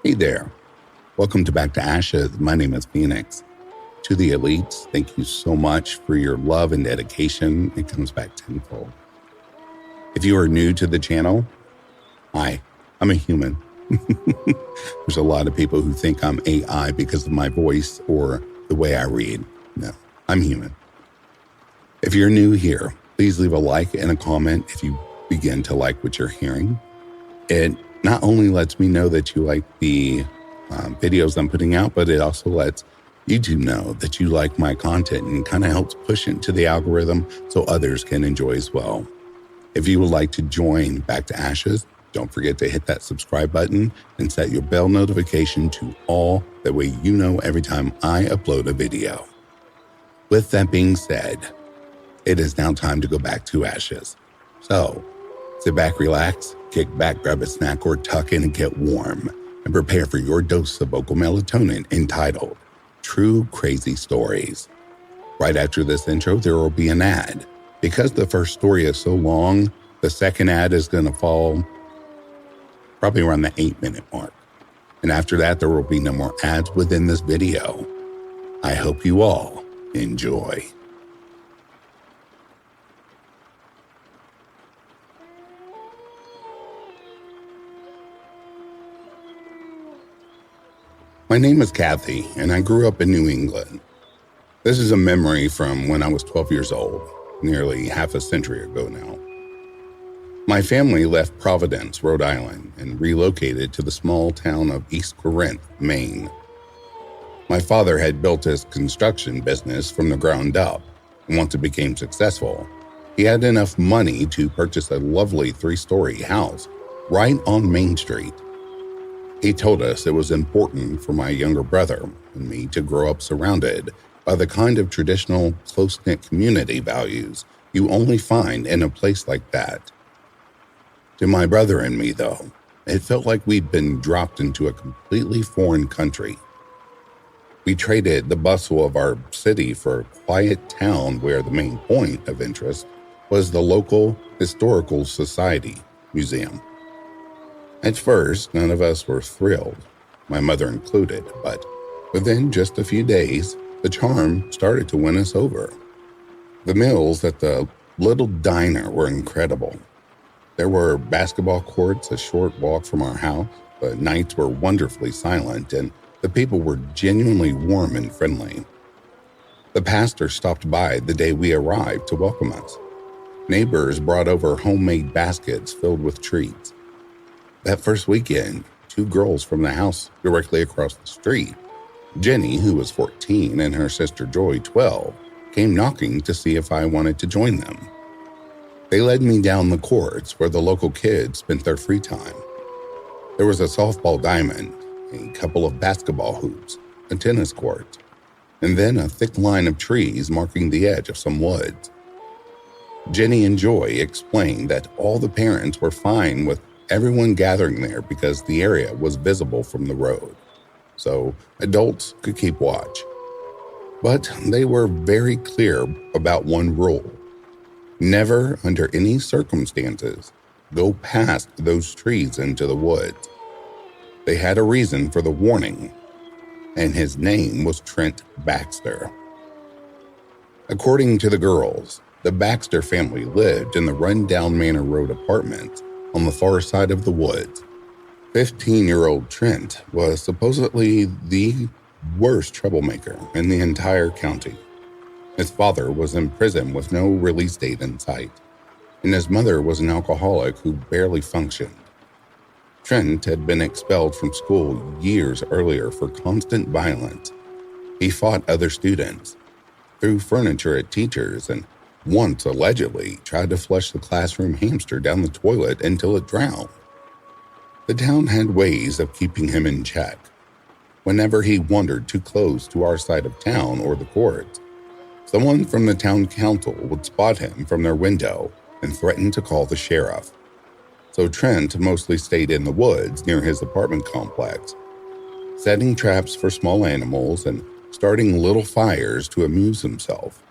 Hey there. Welcome to Back to Ashes. My name is Phoenix. To the elites, thank you so much for your love and dedication. It comes back tenfold. If you are new to the channel, hi, I'm a human. There's a lot of people who think I'm AI because of my voice or the way I read. No, I'm human. If you're new here, please leave a like and a comment if you begin to like what you're hearing. It not only lets me know that you like the videos I'm putting out, but it also lets YouTube know that you like my content and kind of helps push it to the algorithm so others can enjoy as well. If you would like to join Back to Ashes, don't forget to hit that subscribe button and set your bell notification to all. That way you know every time I upload a video. With that being said, it is now time to go back to Ashes. So, sit back, relax, kick back, grab a snack or tuck in and get warm, and prepare for your dose of vocal melatonin entitled True Crazy Stories. Right after this intro, there will be an ad. Because the first story is so long, the second ad is going to fall probably around the 8-minute mark. And after that, there will be no more ads within this video. I hope you all enjoy. My name is Kathy, and I grew up in New England. This is a memory from when I was 12 years old, nearly half a century ago now. My family left Providence, Rhode Island, and relocated to the small town of East Corinth, Maine. My father had built his construction business from the ground up, and once it became successful, he had enough money to purchase a lovely 3-story house right on Main Street. He told us it was important for my younger brother and me to grow up surrounded by the kind of traditional, close-knit community values you only find in a place like that. To my brother and me, though, it felt like we'd been dropped into a completely foreign country. We traded the bustle of our city for a quiet town where the main point of interest was the local Historical Society Museum. At first, none of us were thrilled, my mother included, but within just a few days, the charm started to win us over. The meals at the little diner were incredible. There were basketball courts a short walk from our house, the nights were wonderfully silent, and the people were genuinely warm and friendly. The pastor stopped by the day we arrived to welcome us. Neighbors brought over homemade baskets filled with treats. That first weekend, 2 girls from the house directly across the street, Jenny, who was 14, and her sister Joy, 12, came knocking to see if I wanted to join them. They led me down the courts where the local kids spent their free time. There was a softball diamond, a couple of basketball hoops, a tennis court, and then a thick line of trees marking the edge of some woods. Jenny and Joy explained that all the parents were fine with everyone gathering there because the area was visible from the road, so adults could keep watch. But they were very clear about one rule. Never, under any circumstances, go past those trees into the woods. They had a reason for the warning, and his name was Trent Baxter. According to the girls, the Baxter family lived in the rundown Manor Road apartments on the far side of the woods. 15-year-old Trent was supposedly the worst troublemaker in the entire county. His father was in prison with no release date in sight, and his mother was an alcoholic who barely functioned. Trent had been expelled from school years earlier for constant violence. He fought other students, threw furniture at teachers, and once allegedly tried to flush the classroom hamster down the toilet until it drowned. The town had ways of keeping him in check. Whenever he wandered too close to our side of town or the courts, someone from the town council would spot him from their window and threaten to call the sheriff. So Trent mostly stayed in the woods near his apartment complex, setting traps for small animals and starting little fires to amuse himself.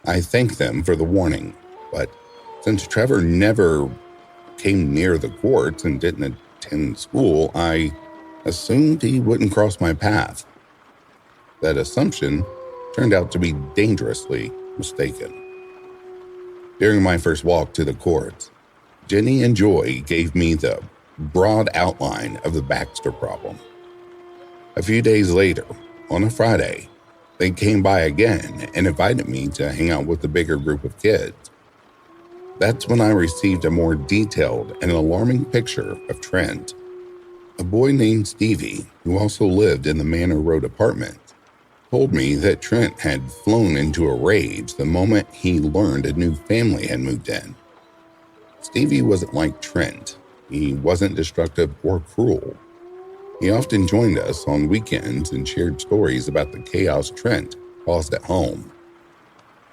I thanked them for the warning, but since Trevor never came near the courts and didn't attend school, I assumed he wouldn't cross my path. That assumption turned out to be dangerously mistaken. During my first walk to the courts, Jenny and Joy gave me the broad outline of the Baxter problem. A few days later, on a Friday, they came by again and invited me to hang out with a bigger group of kids. That's when I received a more detailed and alarming picture of Trent. A boy named Stevie, who also lived in the Manor Road apartment, told me that Trent had flown into a rage the moment he learned a new family had moved in. Stevie wasn't like Trent. He wasn't destructive or cruel. He often joined us on weekends and shared stories about the chaos Trent caused at home.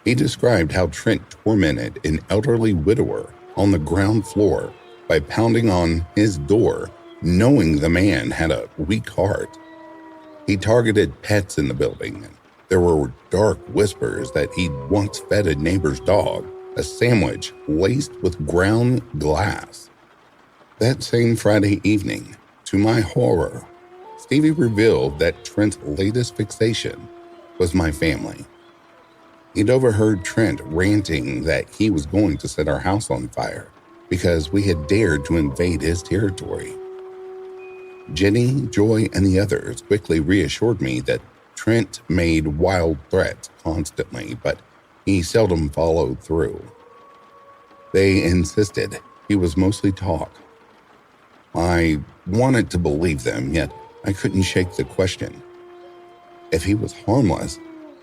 He described how Trent tormented an elderly widower on the ground floor by pounding on his door, knowing the man had a weak heart. He targeted pets in the building, and there were dark whispers that he'd once fed a neighbor's dog a sandwich laced with ground glass. That same Friday evening, to my horror, Stevie revealed that Trent's latest fixation was my family. He'd overheard Trent ranting that he was going to set our house on fire because we had dared to invade his territory. Jenny, Joy, and the others quickly reassured me that Trent made wild threats constantly, but he seldom followed through. They insisted he was mostly talk. I wanted to believe them, yet I couldn't shake the question. If he was harmless,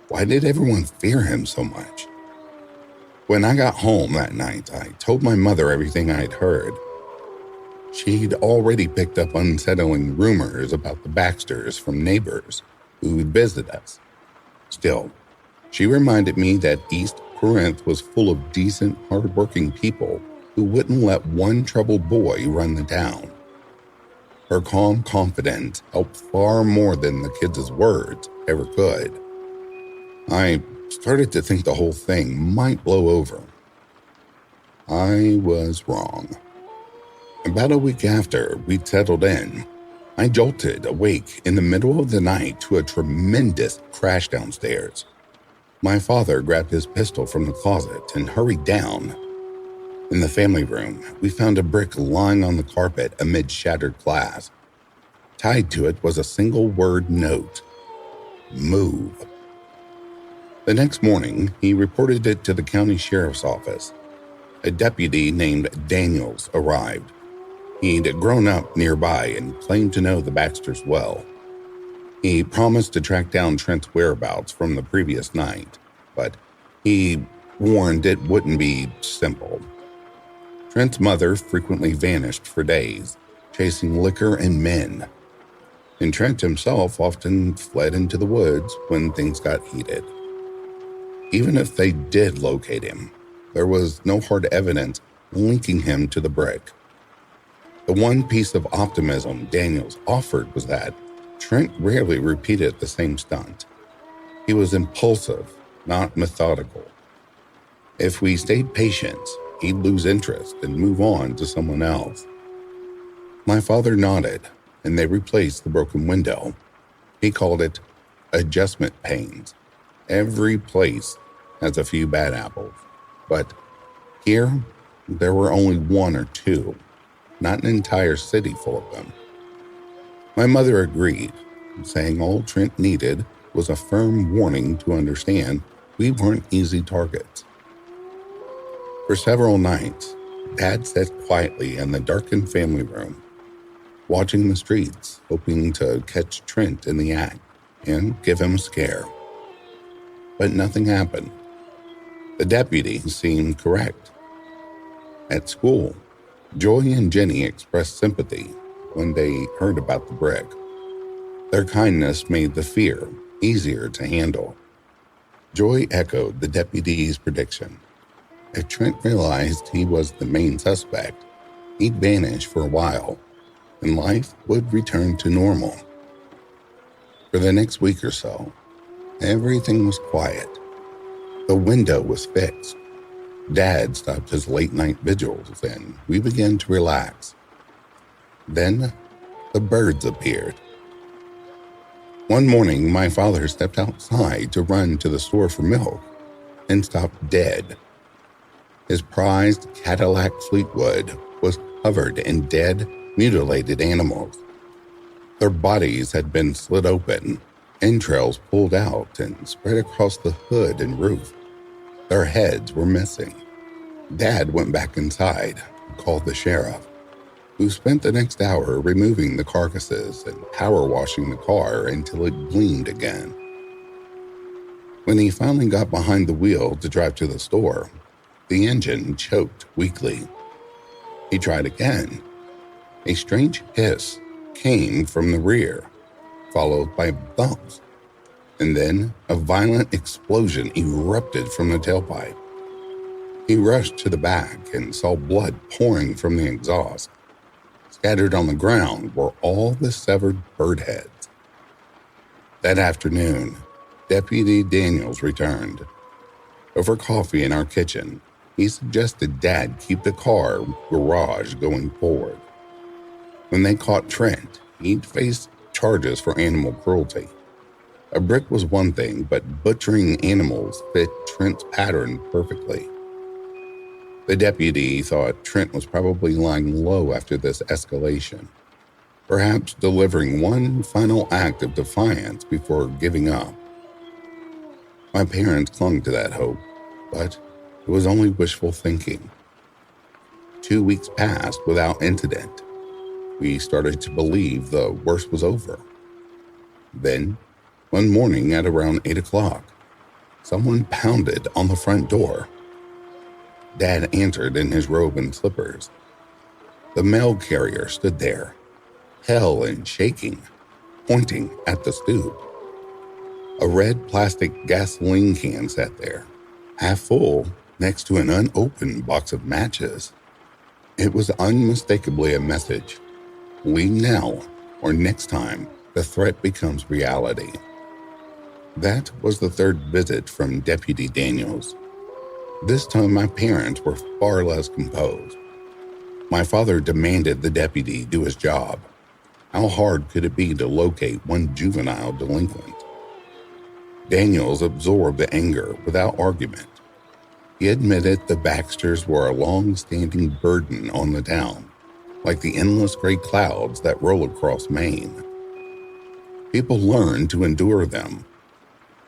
why did everyone fear him so much? When I got home that night, I told my mother everything I'd heard. She'd already picked up unsettling rumors about the Baxters from neighbors who'd visit us. Still, she reminded me that East Corinth was full of decent, hardworking people who wouldn't let one troubled boy run the town. Her calm confidence helped far more than the kids' words ever could. I started to think the whole thing might blow over. I was wrong. About a week after we'd settled in, I jolted awake in the middle of the night to a tremendous crash downstairs. My father grabbed his pistol from the closet and hurried down. In the family room, we found a brick lying on the carpet amid shattered glass. Tied to it was a single-word note: "Move." The next morning, he reported it to the county sheriff's office. A deputy named Daniels arrived. He'd grown up nearby and claimed to know the Baxters well. He promised to track down Trent's whereabouts from the previous night, but he warned it wouldn't be simple. Trent's mother frequently vanished for days, chasing liquor and men, and Trent himself often fled into the woods when things got heated. Even if they did locate him, there was no hard evidence linking him to the brick. The one piece of optimism Daniels offered was that Trent rarely repeated the same stunt. He was impulsive, not methodical. If we stayed patient, he'd lose interest and move on to someone else. My father nodded, and they replaced the broken window. He called it adjustment panes. Every place has a few bad apples, but here there were only one or two, not an entire city full of them. My mother agreed, saying all Trent needed was a firm warning to understand we weren't easy targets. For several nights, Dad sat quietly in the darkened family room, watching the streets, hoping to catch Trent in the act and give him a scare. But nothing happened. The deputy seemed correct. At school, Joy and Jenny expressed sympathy when they heard about the brick. Their kindness made the fear easier to handle. Joy echoed the deputy's prediction. If Trent realized he was the main suspect, he'd vanish for a while, and life would return to normal. For the next week or so, everything was quiet. The window was fixed. Dad stopped his late-night vigils, and we began to relax. Then, The birds appeared. One morning, my father stepped outside to run to the store for milk and stopped dead. His prized Cadillac Fleetwood was covered in dead, mutilated animals. Their bodies had been slit open, entrails pulled out and spread across the hood and roof. Their heads were missing. Dad went back inside and called the sheriff, who spent the next hour removing the carcasses and power washing the car until it gleamed again. When he finally got behind the wheel to drive to the store, the engine choked weakly. He tried again. A strange hiss came from the rear, followed by bumps, and then a violent explosion erupted from the tailpipe. He rushed to the back and saw blood pouring from the exhaust. Scattered on the ground were all the severed bird heads. That afternoon, Deputy Daniels returned. Over coffee in our kitchen, he suggested Dad keep the car garage going forward. When they caught Trent, he'd face charges for animal cruelty. A brick was one thing, but butchering animals fit Trent's pattern perfectly. The deputy thought Trent was probably lying low after this escalation, perhaps delivering one final act of defiance before giving up. My parents clung to that hope, but it was only wishful thinking. 2 weeks passed without incident. We started to believe the worst was over. Then, one morning at around 8 o'clock, someone pounded on the front door. Dad answered in his robe and slippers. The mail carrier stood there, pale and shaking, pointing at the stoop. A red plastic gasoline can sat there, half full, next to an unopened box of matches. It was unmistakably a message. Leave now, or next time the threat becomes reality. That was the third visit from Deputy Daniels. This time my parents were far less composed. My father demanded the deputy do his job. How hard could it be to locate one juvenile delinquent? Daniels absorbed the anger without argument. He admitted the Baxters were a long-standing burden on the town, like the endless gray clouds that roll across Maine. People learned to endure them.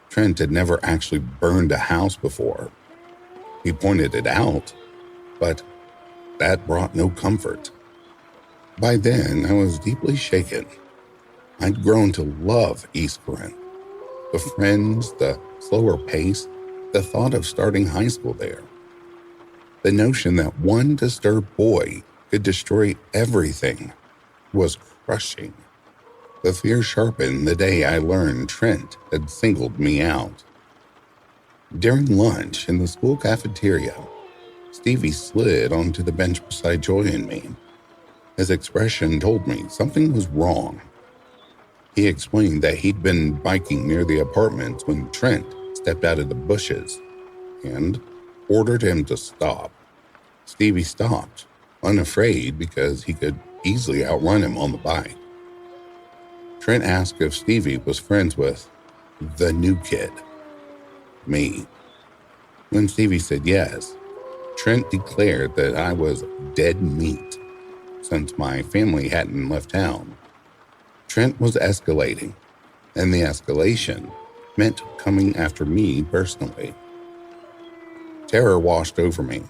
Trent had never actually burned a house before. He pointed it out, but that brought no comfort. By then, I was deeply shaken. I'd grown to love East Corinth. The friends, the slower pace, the thought of starting high school there. The notion that one disturbed boy could destroy everything was crushing. The fear sharpened the day I learned Trent had singled me out. During lunch in the school cafeteria, Stevie slid onto the bench beside Joy and me. His expression told me something was wrong. He explained that he'd been biking near the apartments when Trent stepped out of the bushes and ordered him to stop. Stevie stopped, unafraid because he could easily outrun him on the bike. Trent asked if Stevie was friends with the new kid, me. When Stevie said yes, Trent declared that I was dead meat since my family hadn't left town. Trent was escalating, and the escalation meant coming after me personally. Terror washed over me.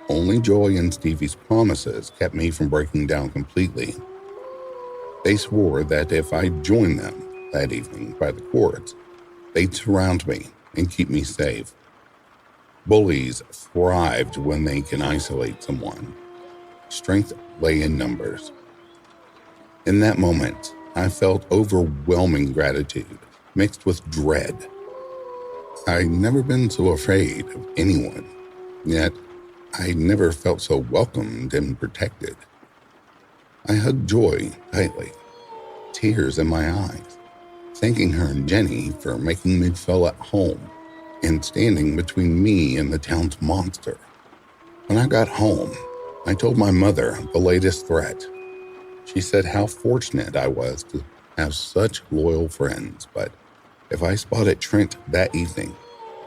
Only Joy and Stevie's promises kept me from breaking down completely. They swore that if I joined them that evening by the courts, they'd surround me and keep me safe. Bullies thrived when they can isolate someone. Strength lay in numbers. In that moment, I felt overwhelming gratitude mixed with dread. I'd never been so afraid of anyone, yet I never felt so welcomed and protected. I hugged Joy tightly, tears in my eyes, thanking her and Jenny for making me feel at home and standing between me and the town's monster. When I got home, I told my mother the latest threat. She said how fortunate I was to have such loyal friends, but if I spotted Trent that evening,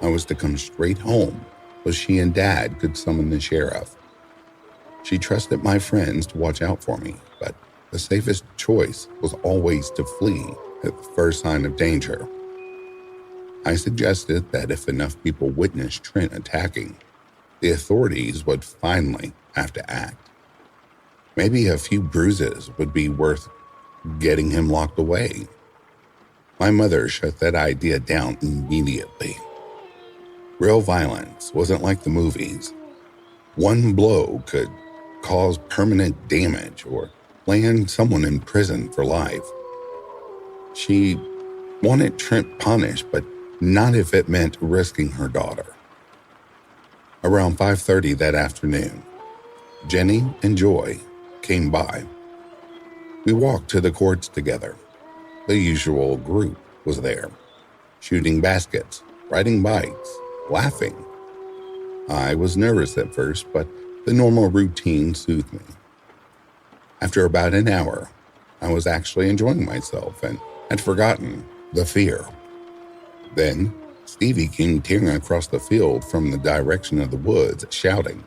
I was to come straight home so she and Dad could summon the sheriff. She trusted my friends to watch out for me, but the safest choice was always to flee at the first sign of danger. I suggested that if enough people witnessed Trent attacking, the authorities would finally have to act. Maybe a few bruises would be worth getting him locked away. My mother shut that idea down immediately. Real violence wasn't like the movies. One blow could cause permanent damage or land someone in prison for life. She wanted Trent punished, but not if it meant risking her daughter. Around 5:30 that afternoon, Jenny and Joy came by. We walked to the courts together. The usual group was there, shooting baskets, riding bikes, laughing. I was nervous at first, but the normal routine soothed me. After about an hour, I was actually enjoying myself and had forgotten the fear. Then, Stevie came tearing across the field from the direction of the woods, shouting,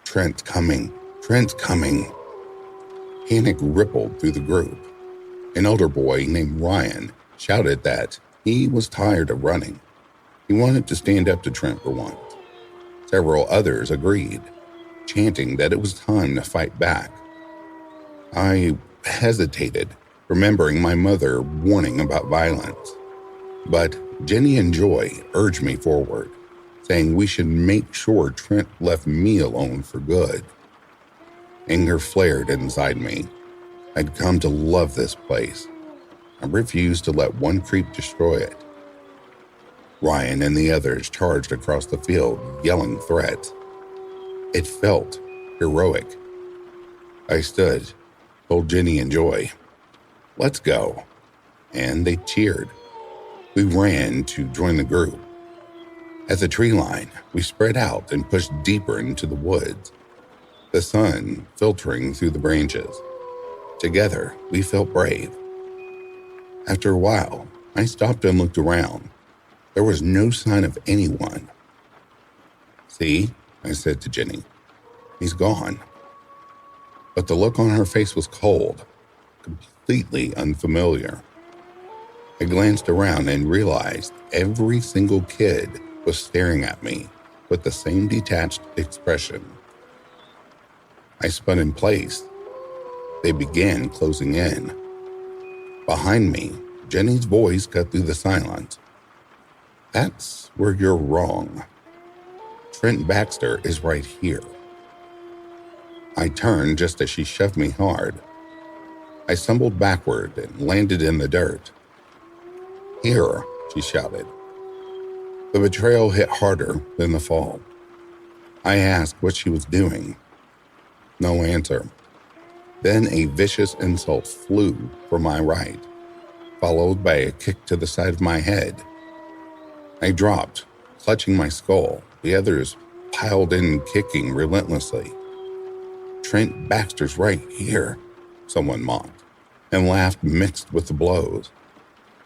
"Trent's coming! Trent's coming!" Panic rippled through the group. An older boy named Ryan shouted that he was tired of running. He wanted to stand up to Trent for once. Several others agreed, chanting that it was time to fight back. I hesitated, remembering my mother warning about violence. But Jenny and Joy urged me forward, saying we should make sure Trent left me alone for good. Anger flared inside me. I'd come to love this place. I refused to let one creep destroy it. Ryan and the others charged across the field, yelling threats. It felt heroic. I stood, told Jenny and Joy, "Let's go," and they cheered. We ran to join the group. At the tree line, we spread out and pushed deeper into the woods, the sun filtering through the branches. Together, we felt brave. After a while, I stopped and looked around. There was no sign of anyone. "See," I said to Jenny, "he's gone." But the look on her face was cold, completely unfamiliar. I glanced around and realized every single kid was staring at me with the same detached expression. I spun in place. They began closing in. Behind me, Jenny's voice cut through the silence. "That's where you're wrong. Trent Baxter is right here." I turned just as she shoved me hard. I stumbled backward and landed in the dirt. "Here," she shouted. The betrayal hit harder than the fall. I asked what she was doing. No answer. Then a vicious insult flew from my right, followed by a kick to the side of my head. I dropped, clutching my skull. The others piled in, kicking relentlessly. "Trent Baxter's right here," someone mocked, and laughed mixed with the blows.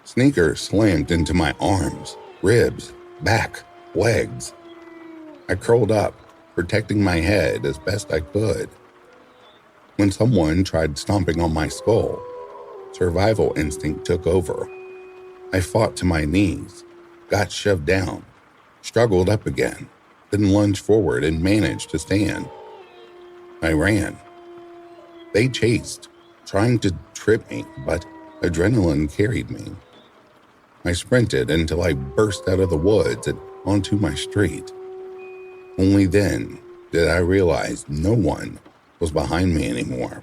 Sneakers slammed into my arms, ribs, back, legs. I curled up, protecting my head as best I could. When someone tried stomping on my skull, survival instinct took over. I fought to my knees, got shoved down, struggled up again, then lunged forward and managed to stand. I ran. They chased, trying to trip me, but adrenaline carried me. I sprinted until I burst out of the woods and onto my street. Only then did I realize no one was behind me anymore.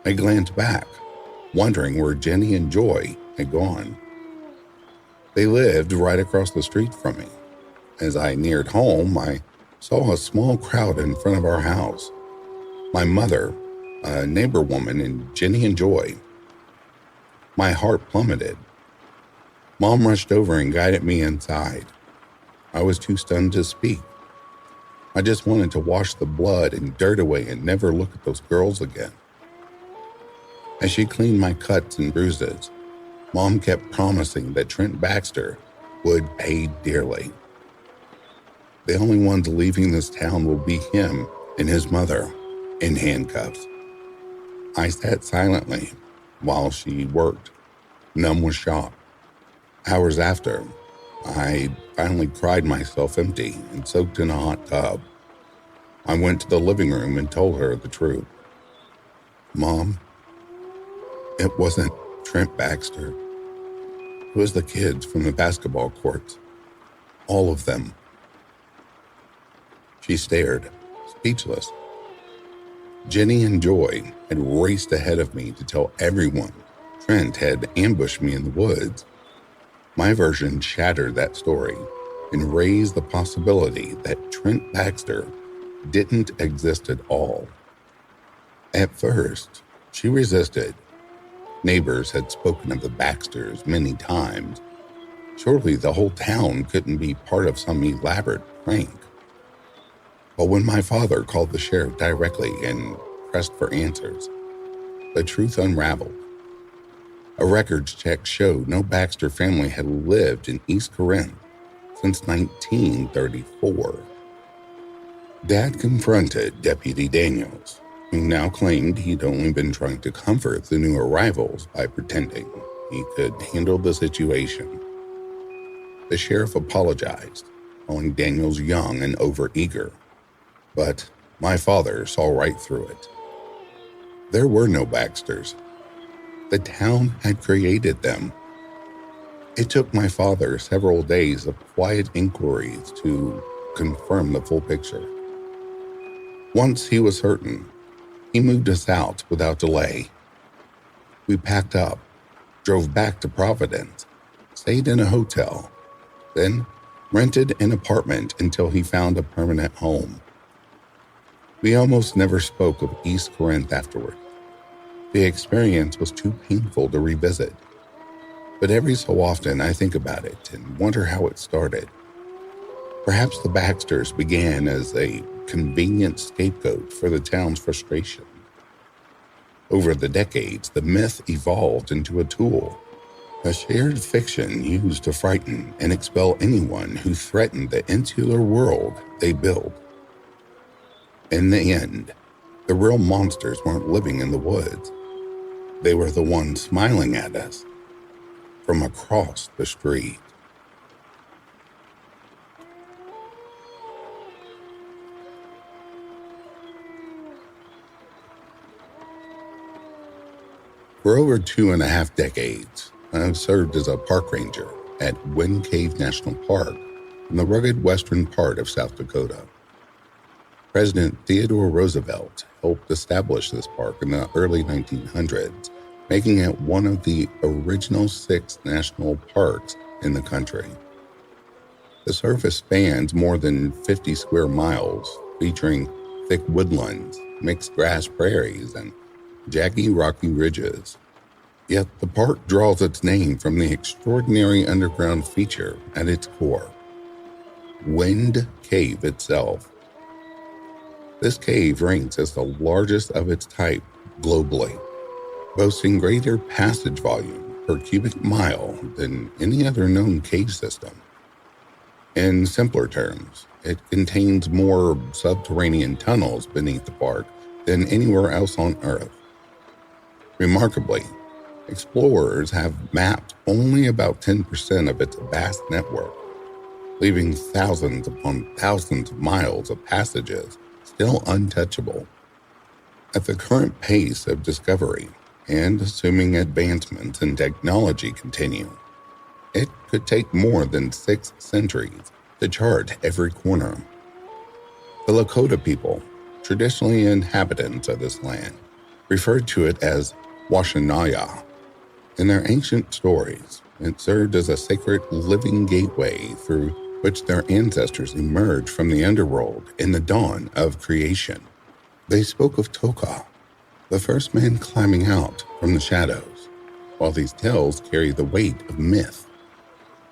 I glanced back, wondering where Jenny and Joy had gone. They lived right across the street from me. As I neared home, I saw a small crowd in front of our house. My mother, a neighbor woman, and Jenny and Joy. My heart plummeted. Mom rushed over and guided me inside. I was too stunned to speak. I just wanted to wash the blood and dirt away and never look at those girls again. As she cleaned my cuts and bruises, Mom kept promising that Trent Baxter would pay dearly. The only ones leaving this town will be him and his mother in handcuffs. I sat silently while she worked, numb with shock. Hours after, I finally cried myself empty and soaked in a hot tub. I went to the living room and told her the truth. Mom, it wasn't Trent Baxter. It was the kids from the basketball courts. All of them. She stared, speechless. Jenny and Joy had raced ahead of me to tell everyone Trent had ambushed me in the woods. My version shattered that story and raised the possibility that Trent Baxter didn't exist at all. At first, she resisted. Neighbors had spoken of the Baxters many times. Surely the whole town couldn't be part of some elaborate prank. But when my father called the sheriff directly and pressed for answers, the truth unraveled. A records check showed no Baxter family had lived in East Corinth since 1934. Dad confronted Deputy Daniels, who now claimed he'd only been trying to comfort the new arrivals by pretending he could handle the situation. The sheriff apologized, calling Daniels young and overeager, but my father saw right through it. There were no Baxters. The town had created them. It took my father several days of quiet inquiries to confirm the full picture. Once he was certain, he moved us out without delay. We packed up, drove back to Providence, stayed in a hotel, then rented an apartment until he found a permanent home. We almost never spoke of East Corinth afterward. The experience was too painful to revisit. But every so often I think about it and wonder how it started. Perhaps the Baxters began as a convenient scapegoat for the town's frustration. Over the decades, the myth evolved into a tool, a shared fiction used to frighten and expel anyone who threatened the insular world they built. In the end, the real monsters weren't living in the woods. They were the ones smiling at us from across the street. For over 2.5 decades, I've served as a park ranger at Wind Cave National Park in the rugged western part of South Dakota. President Theodore Roosevelt helped establish this park in the early 1900s, making it one of the original 6 national parks in the country. The surface spans more than 50 square miles, featuring thick woodlands, mixed grass prairies, and jaggy rocky ridges. Yet the park draws its name from the extraordinary underground feature at its core, Wind Cave itself. This cave ranks as the largest of its type globally, boasting greater passage volume per cubic mile than any other known cave system. In simpler terms, it contains more subterranean tunnels beneath the park than anywhere else on Earth. Remarkably, explorers have mapped only about 10% of its vast network, leaving thousands upon thousands of miles of passages still untouchable. At the current pace of discovery, and assuming advancements in technology continue, it could take more than 6 centuries to chart every corner. The Lakota people, traditionally inhabitants of this land, referred to it as Washenaya. In their ancient stories, it served as a sacred living gateway through which their ancestors emerged from the underworld in the dawn of creation. They spoke of Toka, the first man climbing out from the shadows, while these tales carry the weight of myth.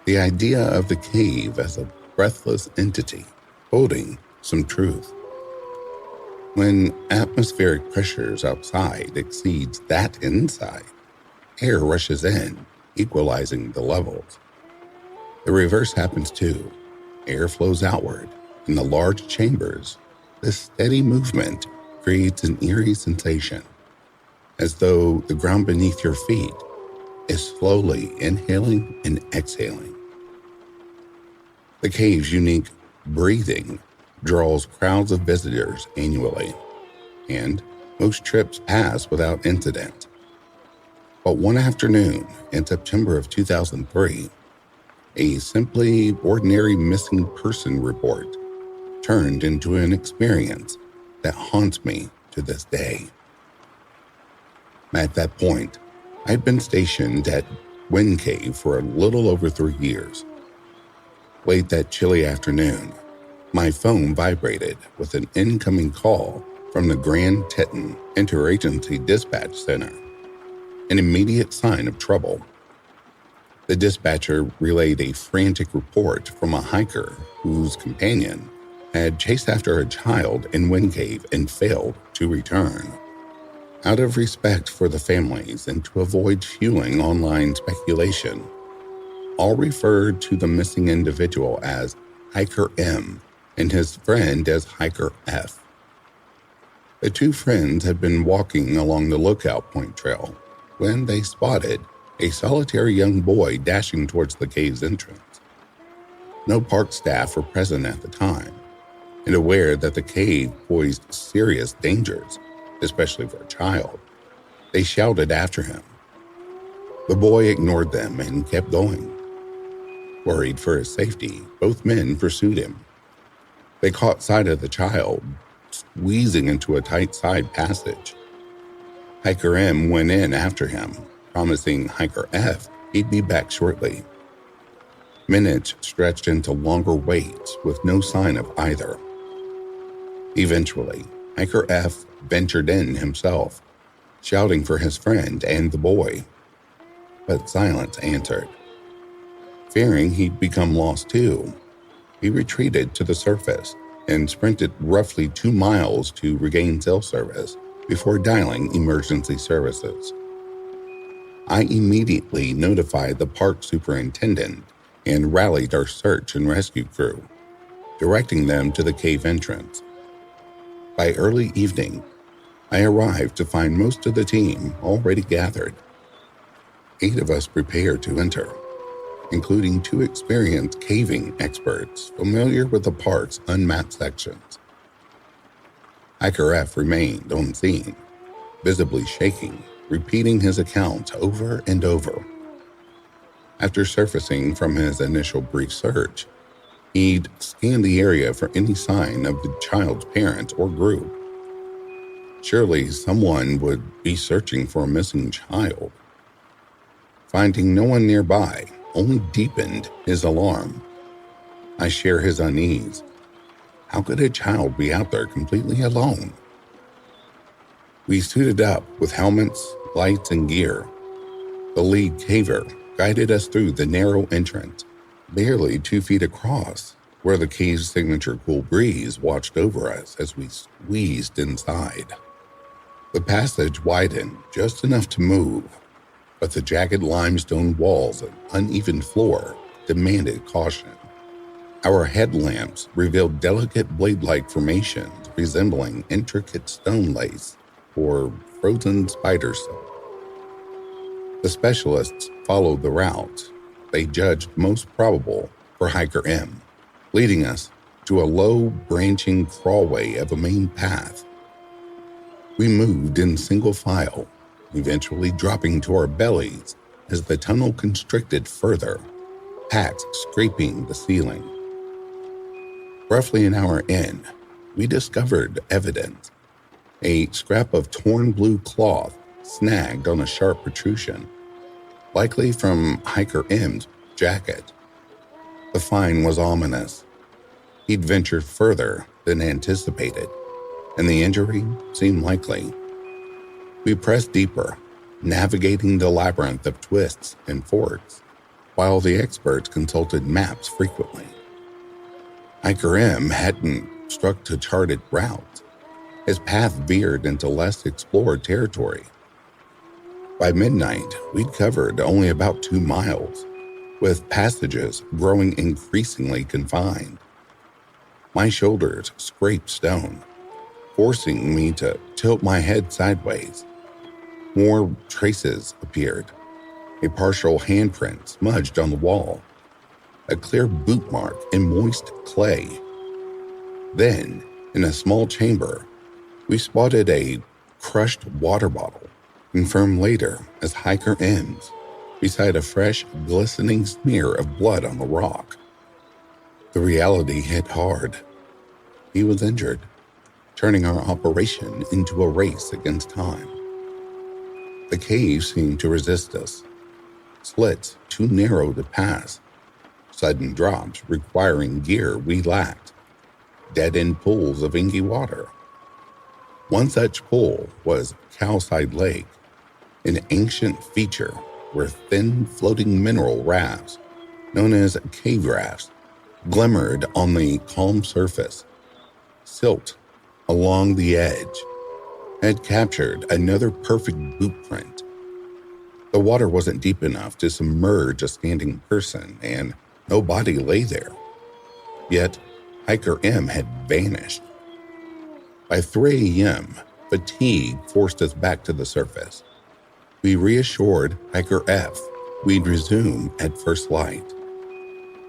The idea of the cave as a breathless entity holding some truth. When atmospheric pressures outside exceeds that inside, air rushes in, equalizing the levels. The reverse happens too. Air flows outward. In the large chambers, this steady movement creates an eerie sensation, as though the ground beneath your feet is slowly inhaling and exhaling. The cave's unique breathing draws crowds of visitors annually, and most trips pass without incident. But one afternoon in September of 2003, a simply ordinary missing person report turned into an experience that haunts me to this day. At that point, I'd been stationed at Wind Cave for a little over 3 years. Late that chilly afternoon, my phone vibrated with an incoming call from the Grand Teton Interagency Dispatch Center, an immediate sign of trouble. The dispatcher relayed a frantic report from a hiker whose companion had chased after a child in Wind Cave and failed to return. Out of respect for the families and to avoid fueling online speculation, all referred to the missing individual as Hiker M and his friend as Hiker F. The two friends had been walking along the Lookout Point trail when they spotted a solitary young boy dashing towards the cave's entrance. No park staff were present at the time, and aware that the cave posed serious dangers, especially for a child, they shouted after him. The boy ignored them and kept going. Worried for his safety, both men pursued him. They caught sight of the child, squeezing into a tight side passage. Hiker M went in after him, promising Hiker F he'd be back shortly. Minutes stretched into longer waits with no sign of either. Eventually, Hiker F ventured in himself, shouting for his friend and the boy. But silence answered. Fearing he'd become lost too, he retreated to the surface and sprinted roughly 2 miles to regain cell service before dialing emergency services. I immediately notified the park superintendent and rallied our search and rescue crew, directing them to the cave entrance. By early evening, I arrived to find most of the team already gathered. 8 of us prepared to enter, including 2 experienced caving experts familiar with the park's unmapped sections. Hiker F remained on scene, visibly shaking, repeating his account over and over. After surfacing from his initial brief search, he'd scanned the area for any sign of the child's parents or group. Surely someone would be searching for a missing child. Finding no one nearby only deepened his alarm. I share his unease. How could a child be out there completely alone? We suited up with helmets, lights, and gear. The lead caver guided us through the narrow entrance, barely 2 feet across, where the cave's signature cool breeze watched over us as we squeezed inside. The passage widened just enough to move, but the jagged limestone walls and uneven floor demanded caution. Our headlamps revealed delicate blade-like formations resembling intricate stone lace or frozen spider silk. The specialists followed the route they judged most probable for Hiker M, leading us to a low, branching crawlway of a main path. We moved in single file, eventually dropping to our bellies as the tunnel constricted further, packs scraping the ceiling. Roughly an hour in, we discovered evidence. A scrap of torn blue cloth snagged on a sharp protrusion, likely from Hiker M's jacket. The find was ominous. He'd ventured further than anticipated, and the injury seemed likely. We pressed deeper, navigating the labyrinth of twists and forks, while the experts consulted maps frequently. Hiker M hadn't struck a charted route. His path veered into less explored territory. By midnight, we'd covered only about 2 miles, with passages growing increasingly confined. My shoulders scraped stone, forcing me to tilt my head sideways. More traces appeared, a partial handprint smudged on the wall, a clear boot mark in moist clay. Then, in a small chamber, we spotted a crushed water bottle, confirmed later as Hiker M's, beside a fresh, glistening smear of blood on the rock. The reality hit hard. He was injured, turning our operation into a race against time. The cave seemed to resist us, slits too narrow to pass, sudden drops requiring gear we lacked, dead-end pools of inky water. One such pool was Cowside Lake, an ancient feature where thin floating mineral rafts, known as cave rafts, glimmered on the calm surface. Silt along the edge had captured another perfect boot print. The water wasn't deep enough to submerge a standing person, and no body lay there. Yet, Hiker M had vanished. By 3 a.m., fatigue forced us back to the surface. We reassured Hiker F we'd resume at first light.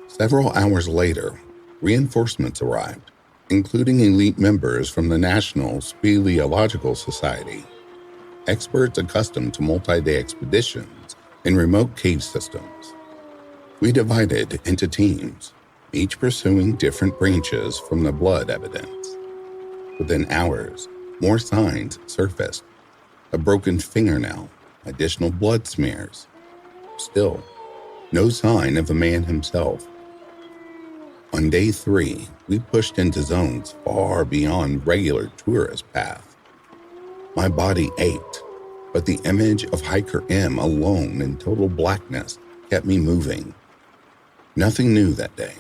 Several hours later, reinforcements arrived, including elite members from the National Speleological Society, experts accustomed to multi-day expeditions in remote cave systems. We divided into teams, each pursuing different branches from the blood evidence. Within hours, more signs surfaced: a broken fingernail, additional blood smears. Still, no sign of the man himself. On day 3, we pushed into zones far beyond regular tourist path. My body ached, but the image of Hiker M alone in total blackness kept me moving. Nothing new that day.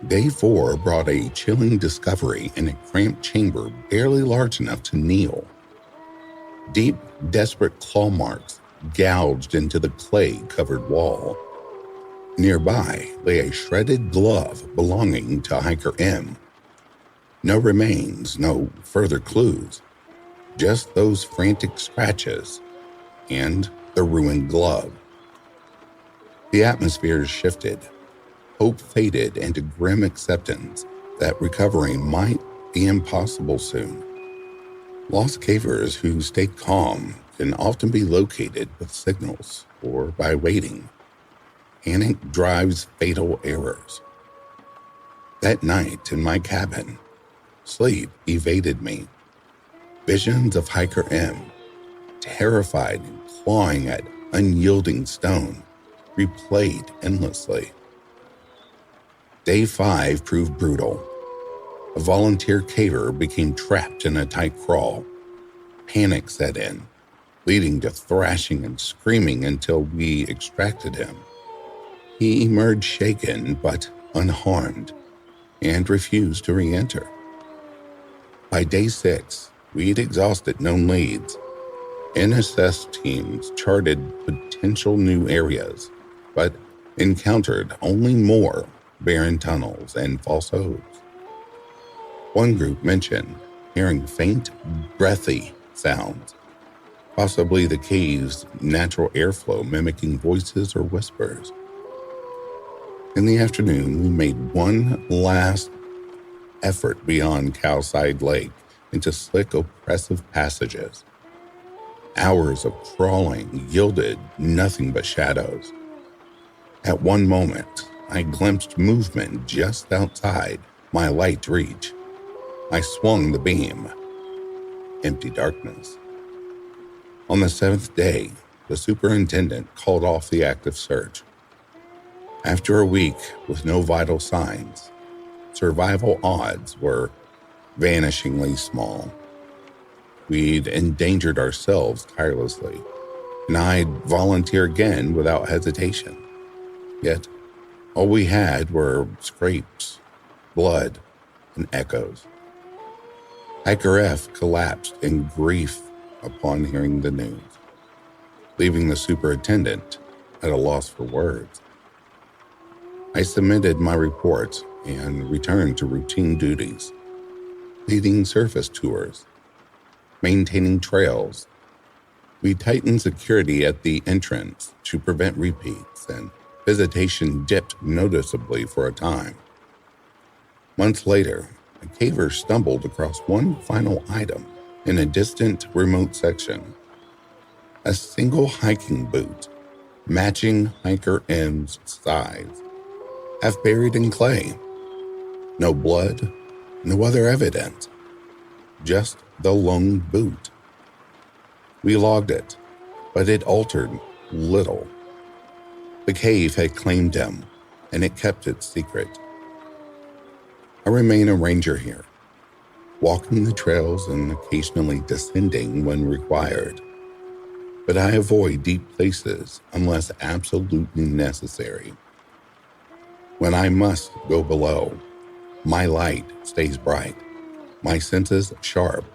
Day 4 brought a chilling discovery in a cramped chamber barely large enough to kneel. Deep, desperate claw marks gouged into the clay-covered wall. Nearby lay a shredded glove belonging to Hiker M. No remains, no further clues, just those frantic scratches and the ruined glove. The atmosphere shifted. Hope faded into grim acceptance that recovery might be impossible soon. Lost cavers who stay calm can often be located with signals or by waiting. Panic drives fatal errors. That night in my cabin, sleep evaded me. Visions of Hiker M, terrified and clawing at unyielding stone, replayed endlessly. Day 5 proved brutal. A volunteer caver became trapped in a tight crawl. Panic set in, leading to thrashing and screaming until we extracted him. He emerged shaken but unharmed and refused to re-enter. By day 6, we'd exhausted known leads. NSS teams charted potential new areas, but encountered only more barren tunnels and false hopes. One group mentioned hearing faint, breathy sounds, possibly the cave's natural airflow mimicking voices or whispers. In the afternoon, we made one last effort beyond Cowside Lake into slick, oppressive passages. Hours of crawling yielded nothing but shadows. At one moment, I glimpsed movement just outside my light reach. I swung the beam. Empty darkness. On the 7th day, the superintendent called off the active search. After a week with no vital signs, survival odds were vanishingly small. We'd endangered ourselves tirelessly, and I'd volunteer again without hesitation. Yet, all we had were scrapes, blood, and echoes. Hiker F collapsed in grief upon hearing the news, leaving the superintendent at a loss for words. I submitted my reports and returned to routine duties, leading surface tours, maintaining trails. We tightened security at the entrance to prevent repeats, and visitation dipped noticeably for a time. Months later, a caver stumbled across one final item in a distant, remote section. A single hiking boot, matching hiker M's size, half buried in clay. No blood, no other evidence, just the lone boot. We logged it, but it altered little. The cave had claimed him, and it kept its secret. I remain a ranger here, walking the trails and occasionally descending when required. But I avoid deep places unless absolutely necessary. When I must go below, my light stays bright, my senses sharp,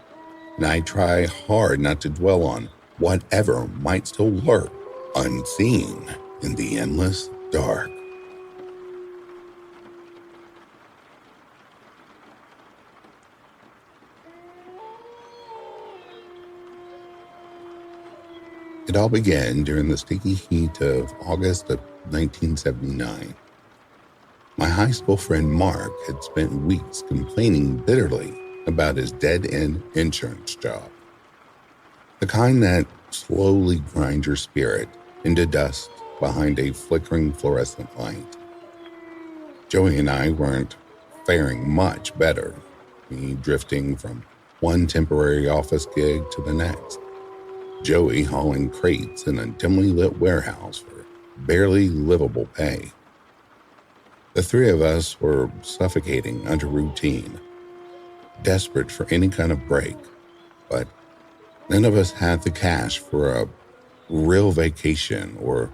and I try hard not to dwell on whatever might still lurk unseen in the endless dark. It all began during the sticky heat of August of 1979. My high school friend Mark had spent weeks complaining bitterly about his dead-end insurance job, the kind that slowly grinds your spirit into dust behind a flickering fluorescent light. Joey and I weren't faring much better, me drifting from one temporary office gig to the next. Joey hauling crates in a dimly lit warehouse for barely livable pay. The three of us were suffocating under routine, desperate for any kind of break, but none of us had the cash for a real vacation or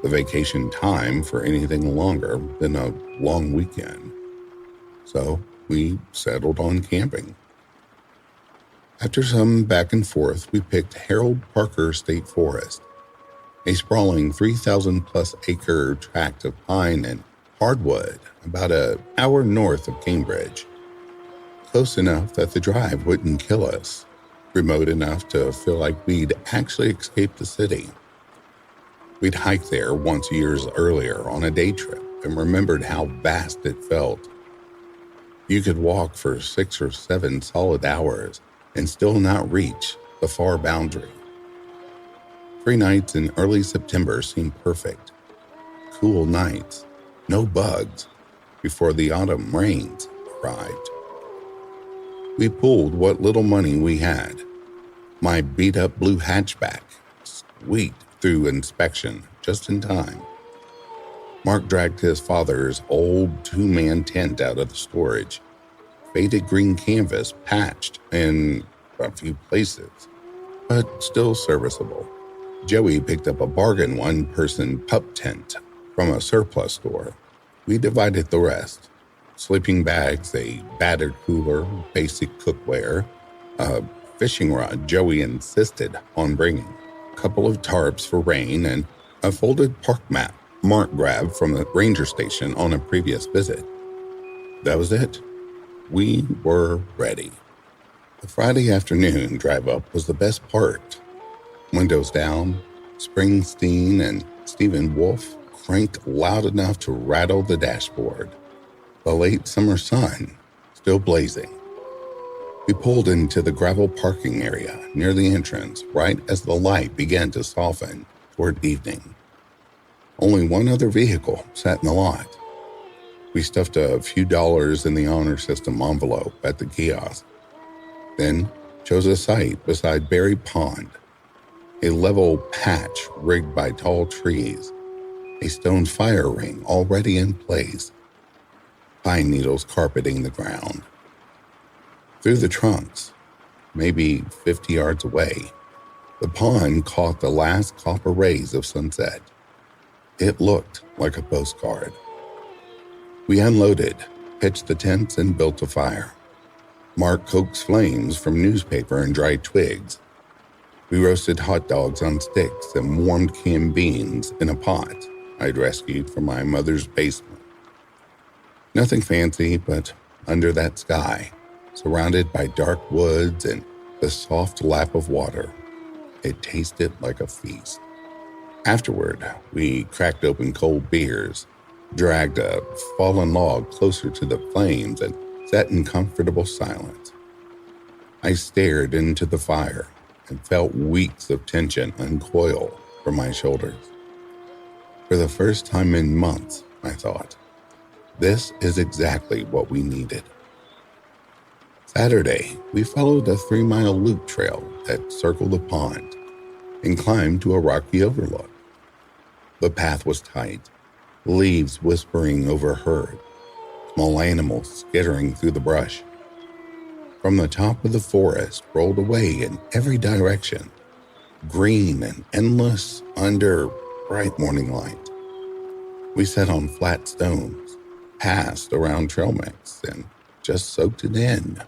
the vacation time for anything longer than a long weekend. So we settled on camping. After some back and forth, we picked Harold Parker State Forest, a sprawling 3,000-plus acre tract of pine and hardwood about an hour north of Cambridge. Close enough that the drive wouldn't kill us, remote enough to feel like we'd actually escaped the city. We'd hiked there once years earlier on a day trip and remembered how vast it felt. You could walk for 6 or 7 solid hours and still not reach the far boundary. 3 nights in early September seemed perfect. Cool nights, no bugs, before the autumn rains arrived. We pooled what little money we had. My beat-up blue hatchback squeaked through inspection just in time. Mark dragged his father's old 2-man tent out of the storage, faded green canvas patched in a few places, but still serviceable. Joey picked up a bargain 1-person pup tent from a surplus store. We divided the rest: sleeping bags, a battered cooler, basic cookware, a fishing rod Joey insisted on bringing, a couple of tarps for rain, and a folded park map Mark grabbed from the ranger station on a previous visit. That was it. We were ready. The Friday afternoon drive-up was the best part. Windows down, Springsteen and Stephen Wolf cranked loud enough to rattle the dashboard. The late summer sun still blazing. We pulled into the gravel parking area near the entrance right as the light began to soften toward evening. Only one other vehicle sat in the lot. We stuffed a few dollars in the honor system envelope at the kiosk, then chose a site beside Berry Pond, a level patch rigged by tall trees, a stone fire ring already in place, pine needles carpeting the ground. Through the trunks, maybe 50 yards away, the pond caught the last copper rays of sunset. It looked like a postcard. We unloaded, pitched the tents, and built a fire. Mark coaxed flames from newspaper and dried twigs. We roasted hot dogs on sticks and warmed canned beans in a pot I'd rescued from my mother's basement. Nothing fancy, but under that sky, surrounded by dark woods and the soft lap of water, it tasted like a feast. Afterward, we cracked open cold beers, dragged a fallen log closer to the flames, and sat in comfortable silence. I stared into the fire and felt weeks of tension uncoil from my shoulders. For the first time in months, I thought, this is exactly what we needed. Saturday, we followed a 3-mile loop trail that circled the pond and climbed to a rocky overlook. The path was tight, leaves whispering overheard, small animals skittering through the brush. From the top of the forest rolled away in every direction, green and endless under bright morning light. We sat on flat stones, passed around trail mix, and just soaked it in.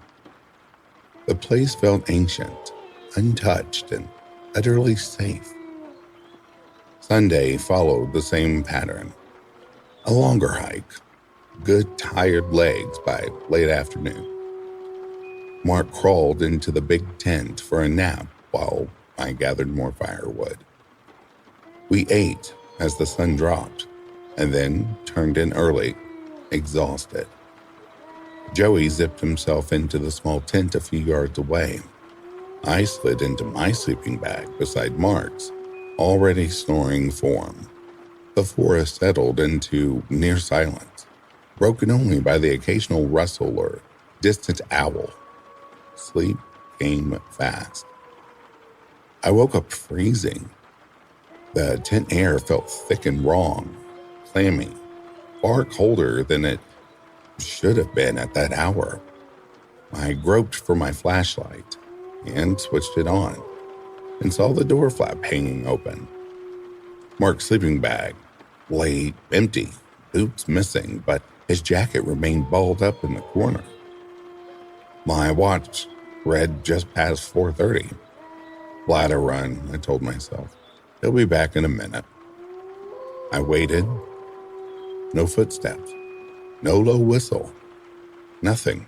The place felt ancient, untouched, and utterly safe. Sunday followed the same pattern. A longer hike, good tired legs by late afternoon. Mark crawled into the big tent for a nap while I gathered more firewood. We ate as the sun dropped and then turned in early, exhausted. Joey zipped himself into the small tent a few yards away. I slid into my sleeping bag beside Mark's, already snoring form. The forest settled into near silence, broken only by the occasional rustle or distant owl. Sleep came fast. I woke up freezing. The tent air felt thick and wrong, clammy, far colder than it should have been at that hour. I groped for my flashlight and switched it on and saw the door flap hanging open. Mark's sleeping bag lay empty, boots missing, but his jacket remained balled up in the corner. My watch read just past 4:30. Let her run, I told myself. He'll be back in a minute. I waited. No footsteps. No low whistle. Nothing.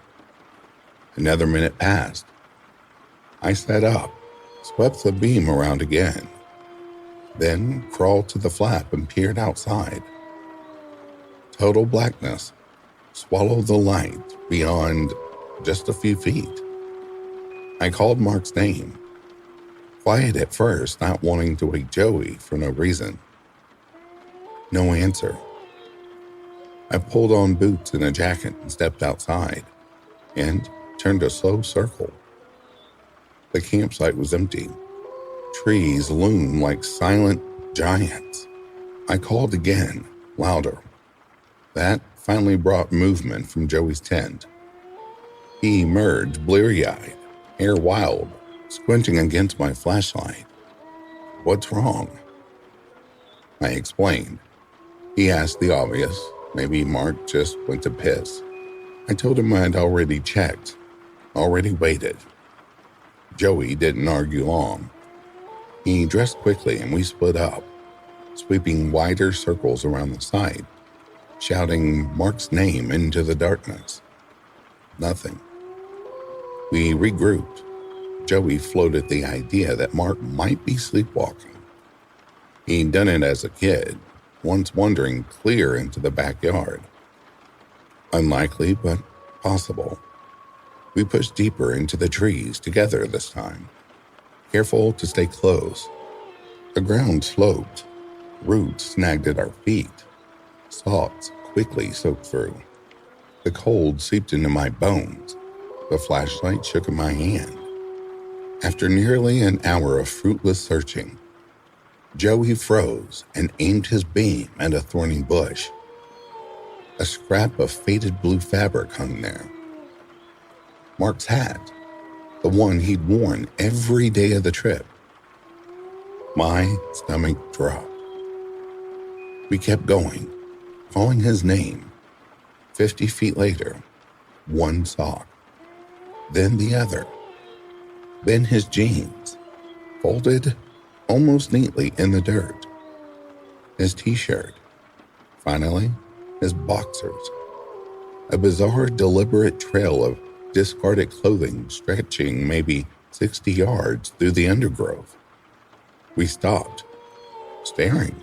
Another minute passed. I sat up, swept the beam around again, then crawled to the flap and peered outside. Total blackness swallowed the light beyond just a few feet. I called Mark's name, quiet at first, not wanting to wake Joey for no reason. No answer. I pulled on boots and a jacket and stepped outside and turned a slow circle. The campsite was empty. Trees loomed like silent giants. I called again, louder. That finally brought movement from Joey's tent. He emerged bleary-eyed, hair wild, squinting against my flashlight. What's wrong? I explained. He asked the obvious. Maybe Mark just went to piss. I told him I'd already checked, already waited. Joey didn't argue long. He dressed quickly and we split up, sweeping wider circles around the site, shouting Mark's name into the darkness. Nothing. We regrouped. Joey floated the idea that Mark might be sleepwalking. He'd done it as a kid, once wandering clear into the backyard. Unlikely, but possible. We pushed deeper into the trees together this time, careful to stay close. The ground sloped. Roots snagged at our feet. Salts quickly soaked through. The cold seeped into my bones. The flashlight shook in my hand. After nearly an hour of fruitless searching, Joey froze and aimed his beam at a thorny bush. A scrap of faded blue fabric hung there. Mark's hat, the one he'd worn every day of the trip. My stomach dropped. We kept going, calling his name. 50 feet later, one sock. then the other, then his jeans, folded almost neatly in the dirt, his t-shirt, finally his boxers, a bizarre, deliberate trail of discarded clothing stretching maybe 60 yards through the undergrowth. We stopped, staring.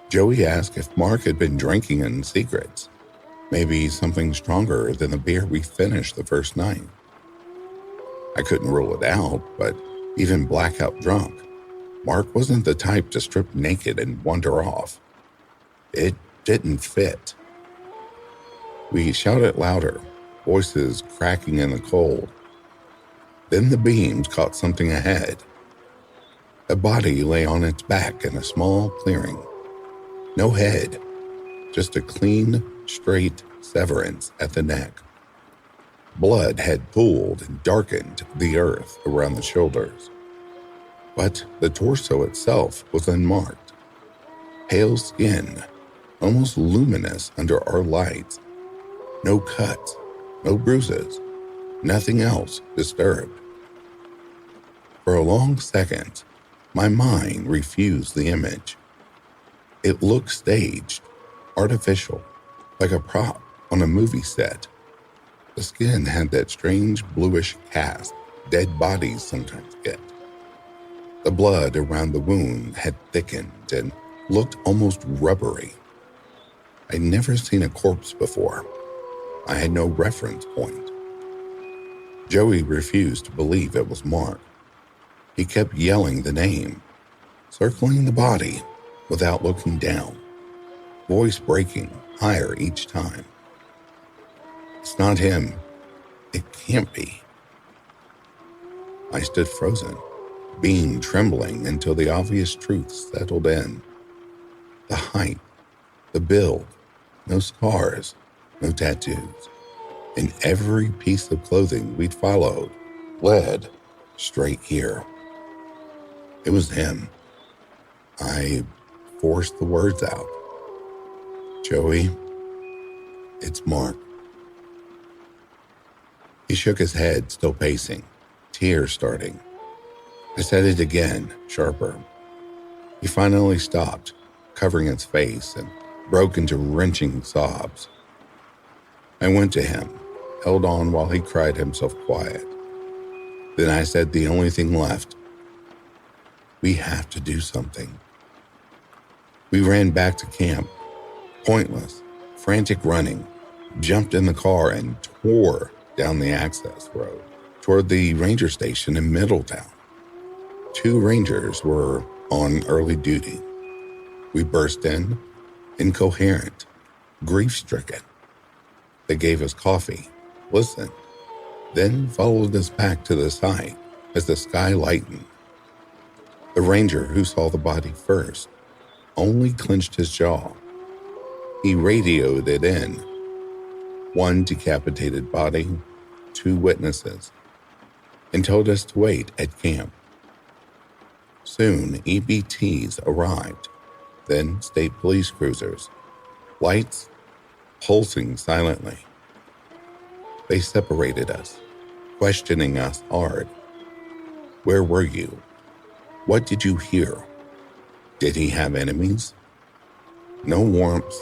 Joey asked if Mark had been drinking in secret, maybe something stronger than the beer we finished the first night. I couldn't rule it out, but even blackout drunk, Mark wasn't the type to strip naked and wander off. It didn't fit. We shouted louder, voices cracking in the cold. Then the beams caught something ahead. A body lay on its back in a small clearing. No head, just a clean, straight severance at the neck. Blood had pooled and darkened the earth around the shoulders. But the torso itself was unmarked. Pale skin, almost luminous under our lights. No cuts, no bruises, nothing else disturbed. For a long second, my mind refused the image. It looked staged, artificial, like a prop on a movie set. The skin had that strange bluish cast dead bodies sometimes get. The blood around the wound had thickened and looked almost rubbery. I'd never seen a corpse before. I had no reference point. Joey refused to believe it was Mark. He kept yelling the name, circling the body without looking down, voice breaking higher each time. It's not him. It can't be. I stood frozen, being trembling until the obvious truth settled in. The height, the build, no scars, no tattoos, and every piece of clothing we'd followed led straight here. It was him. I forced the words out. Joey, it's Mark. He shook his head, still pacing, tears starting. I said it again, sharper. He finally stopped, covering his face, and broke into wrenching sobs. I went to him, held on while he cried himself quiet. Then I said the only thing left. We have to do something. We ran back to camp, pointless, frantic running, jumped in the car and tore down the access road toward the ranger station in Middletown. 2 rangers were on early duty. We burst in, incoherent, grief-stricken. They gave us coffee, listened, then followed us back to the site as the sky lightened. The ranger who saw the body first only clenched his jaw. He radioed it in. 1 decapitated body, 2 witnesses, and told us to wait at camp. Soon, EBTs arrived, then state police cruisers, lights pulsing silently. They separated us, questioning us hard. Where were you? What did you hear? Did he have enemies? No warmth,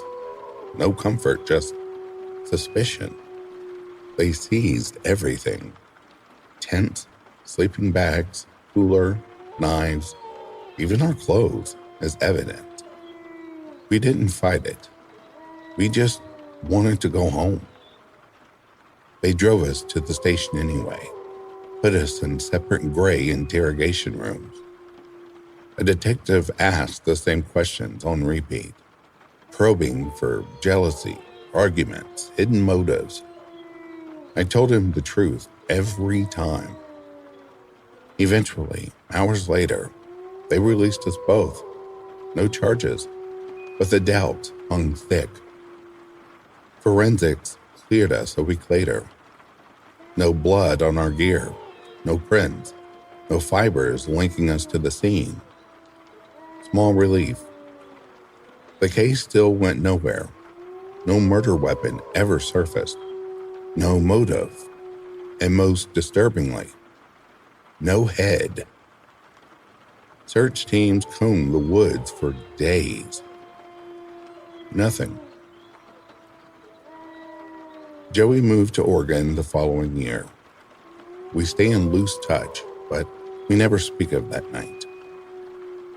no comfort, just suspicion. They seized everything. Tent, sleeping bags, cooler, knives, even our clothes as evidence. We didn't fight it. We just wanted to go home. They drove us to the station anyway, put us in separate gray interrogation rooms. A detective asked the same questions on repeat, probing for jealousy, arguments, hidden motives. I told him the truth every time. Eventually, hours later, they released us both. No charges, but the doubt hung thick. Forensics cleared us a week later. No blood on our gear, no prints, no fibers linking us to the scene. Small relief. The case still went nowhere. No murder weapon ever surfaced. No motive. And most disturbingly, no head. Search teams combed the woods for days. Nothing. Joey moved to Oregon the following year. We stay in loose touch, but we never speak of that night.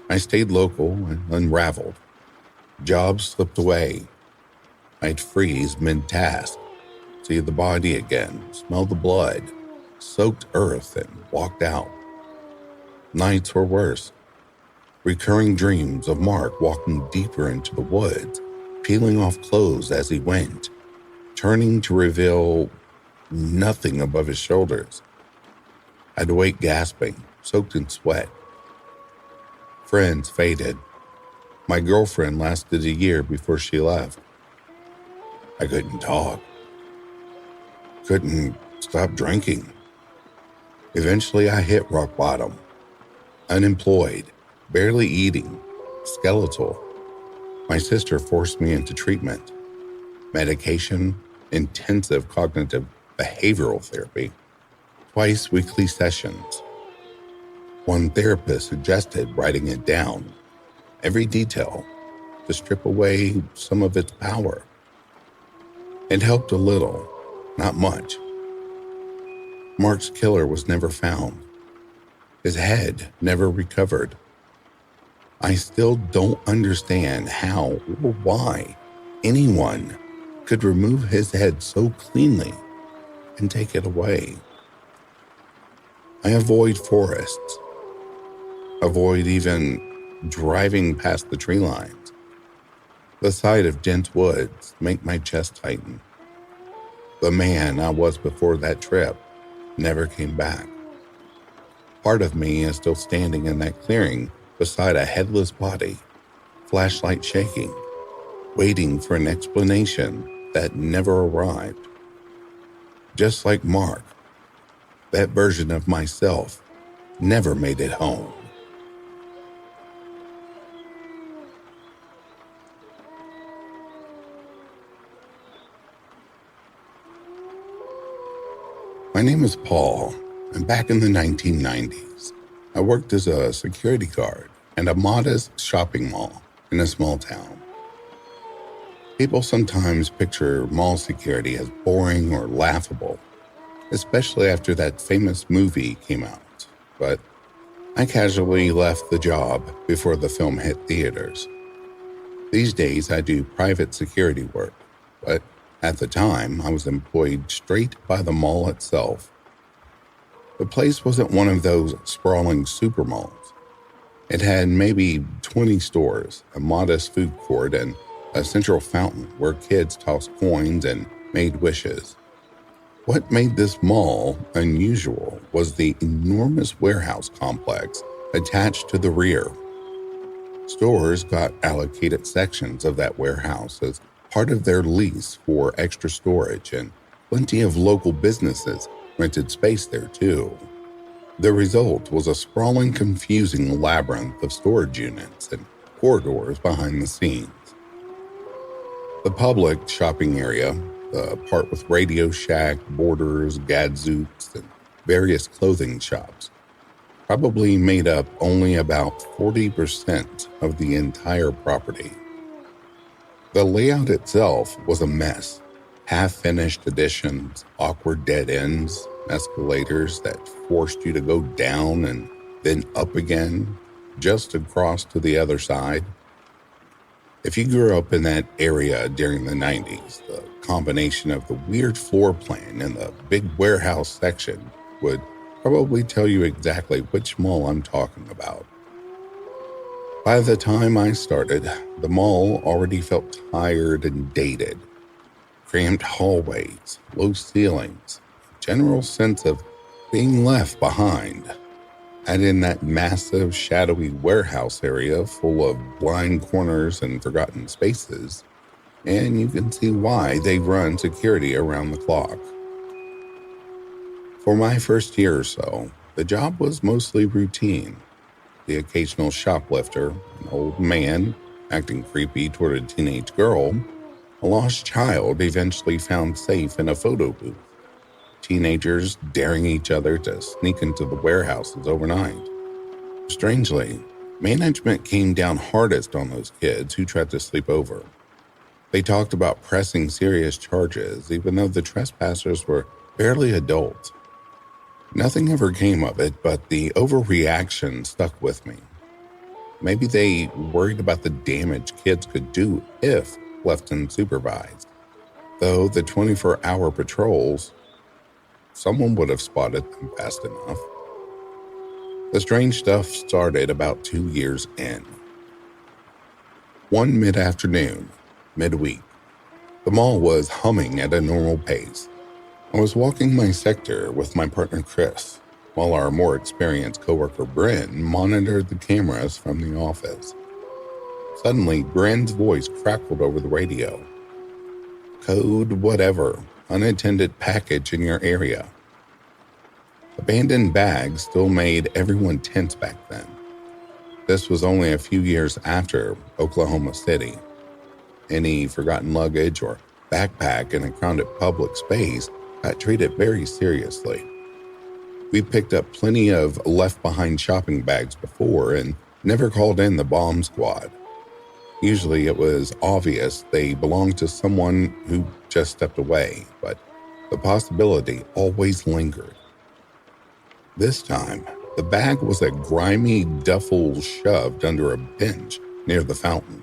I stayed local and unraveled. Jobs slipped away. I'd freeze mid-task, see the body again, smell the blood, soaked earth, and walked out. Nights were worse. Recurring dreams of Mark walking deeper into the woods, peeling off clothes as he went, turning to reveal nothing above his shoulders. I'd wake gasping, soaked in sweat. Friends faded. My girlfriend lasted a year before she left. I couldn't talk. Couldn't stop drinking. Eventually, I hit rock bottom. Unemployed, barely eating, skeletal. My sister forced me into treatment. Medication, intensive cognitive behavioral therapy, twice weekly sessions. One therapist suggested writing it down, every detail, to strip away some of its power. It helped a little, not much. Mark's killer was never found. His head never recovered. I still don't understand how or why anyone could remove his head so cleanly and take it away. I avoid forests. Avoid even driving past the tree lines. The sight of dense woods make my chest tighten. The man I was before that trip never came back. Part of me is still standing in that clearing beside a headless body, flashlight shaking, waiting for an explanation that never arrived. Just like Mark, that version of myself never made it home. My name is Paul, and back in the 1990s, I worked as a security guard at a modest shopping mall in a small town. People sometimes picture mall security as boring or laughable, especially after that famous movie came out, but I casually left the job before the film hit theaters. These days, I do private security work, but at the time, I was employed straight by the mall itself. The place wasn't one of those sprawling super malls. It had maybe 20 stores, a modest food court, and a central fountain where kids tossed coins and made wishes. What made this mall unusual was the enormous warehouse complex attached to the rear. Stores got allocated sections of that warehouse as part of their lease for extra storage, and plenty of local businesses rented space there too. The result was a sprawling, confusing labyrinth of storage units and corridors behind the scenes. The public shopping area, the part with Radio Shack, Borders, Gadzooks, and various clothing shops, probably made up only about 40% of the entire property. The layout itself was a mess. Half-finished additions, awkward dead ends, escalators that forced you to go down and then up again, just to cross to the other side. If you grew up in that area during the 90s, the combination of the weird floor plan and the big warehouse section would probably tell you exactly which mall I'm talking about. By the time I started, the mall already felt tired and dated. Cramped hallways, low ceilings, general sense of being left behind. And in that massive, shadowy warehouse area full of blind corners and forgotten spaces, and you can see why they run security around the clock. For my first year or so, the job was mostly routine. The occasional shoplifter, an old man acting creepy toward a teenage girl, a lost child eventually found safe in a photo booth. teenagers daring each other to sneak into the warehouses overnight. Strangely, management came down hardest on those kids who tried to sleep over. They talked about pressing serious charges, even though the trespassers were barely adults. Nothing ever came of it, but the overreaction stuck with me. Maybe they worried about the damage kids could do if left unsupervised. Though the 24-hour patrols, someone would have spotted them fast enough. The strange stuff started about 2 years in. One mid-afternoon, midweek, the mall was humming at a normal pace. I was walking my sector with my partner Chris, while our more experienced coworker Bryn monitored the cameras from the office. Suddenly, Bryn's voice crackled over the radio. Code whatever, unattended package in your area. Abandoned bags still made everyone tense back then. This was only a few years after Oklahoma City. Any forgotten luggage or backpack in a crowded public space got treated very seriously. We picked up plenty of left-behind shopping bags before and never called in the bomb squad. Usually it was obvious they belonged to someone who just stepped away, but the possibility always lingered. This time, the bag was a grimy duffel shoved under a bench near the fountain.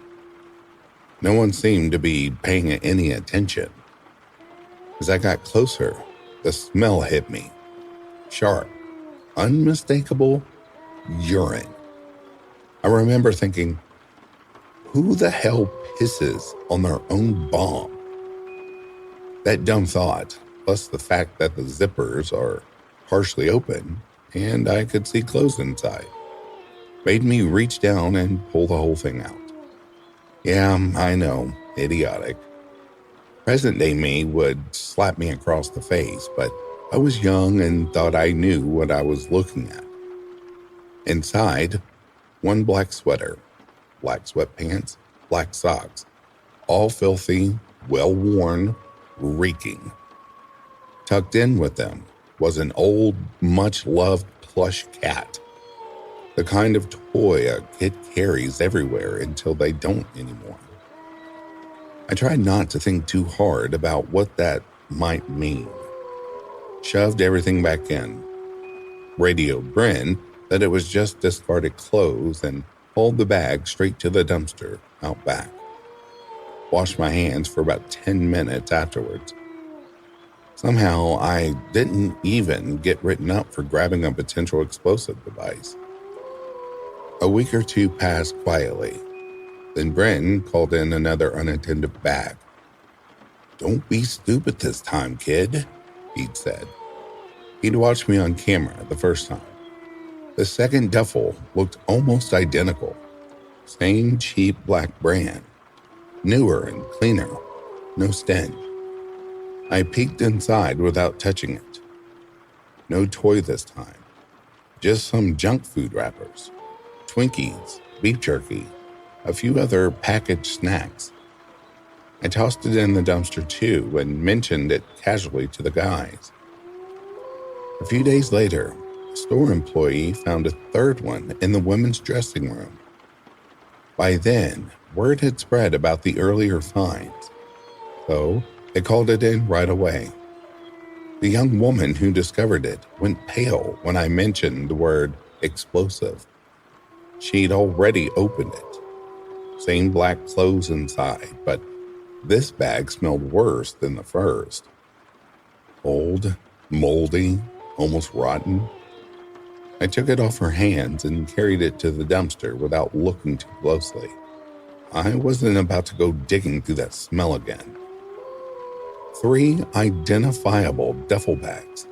No one seemed to be paying any attention. As I got closer, the smell hit me. Sharp, unmistakable urine. I remember thinking, who the hell pisses on their own bomb? That dumb thought, plus the fact that the zippers are partially open and I could see clothes inside, made me reach down and pull the whole thing out. Yeah, I know, idiotic. Present-day me would slap me across the face, but I was young and thought I knew what I was looking at. Inside, one black sweater, black sweatpants, black socks, all filthy, well-worn, reeking. Tucked in with them was an old, much-loved plush cat, the kind of toy a kid carries everywhere until they don't anymore. I tried not to think too hard about what that might mean. Shoved everything back in, radioed Bryn that it was just discarded clothes, and hauled the bag straight to the dumpster out back. Washed my hands for about 10 minutes afterwards. Somehow, I didn't even get written up for grabbing a potential explosive device. A week or two passed quietly. Then Bryn called in another unattended bag. "Don't be stupid this time, kid," he'd said. He'd watched me on camera the first time. The second duffel looked almost identical. Same cheap black brand. Newer and cleaner. No stench. I peeked inside without touching it. No toy this time. Just some junk food wrappers. Twinkies, beef jerky, a few other packaged snacks. I tossed it in the dumpster too and mentioned it casually to the guys. A few days later, a store employee found a third one in the women's dressing room. By then, word had spread about the earlier finds, so they called it in right away. The young woman who discovered it went pale when I mentioned the word explosive. She'd already opened it. Same black clothes inside, but this bag smelled worse than the first. Old, moldy, almost rotten. I took it off her hands and carried it to the dumpster without looking too closely. I wasn't about to go digging through that smell again. 3 identifiable duffel bags.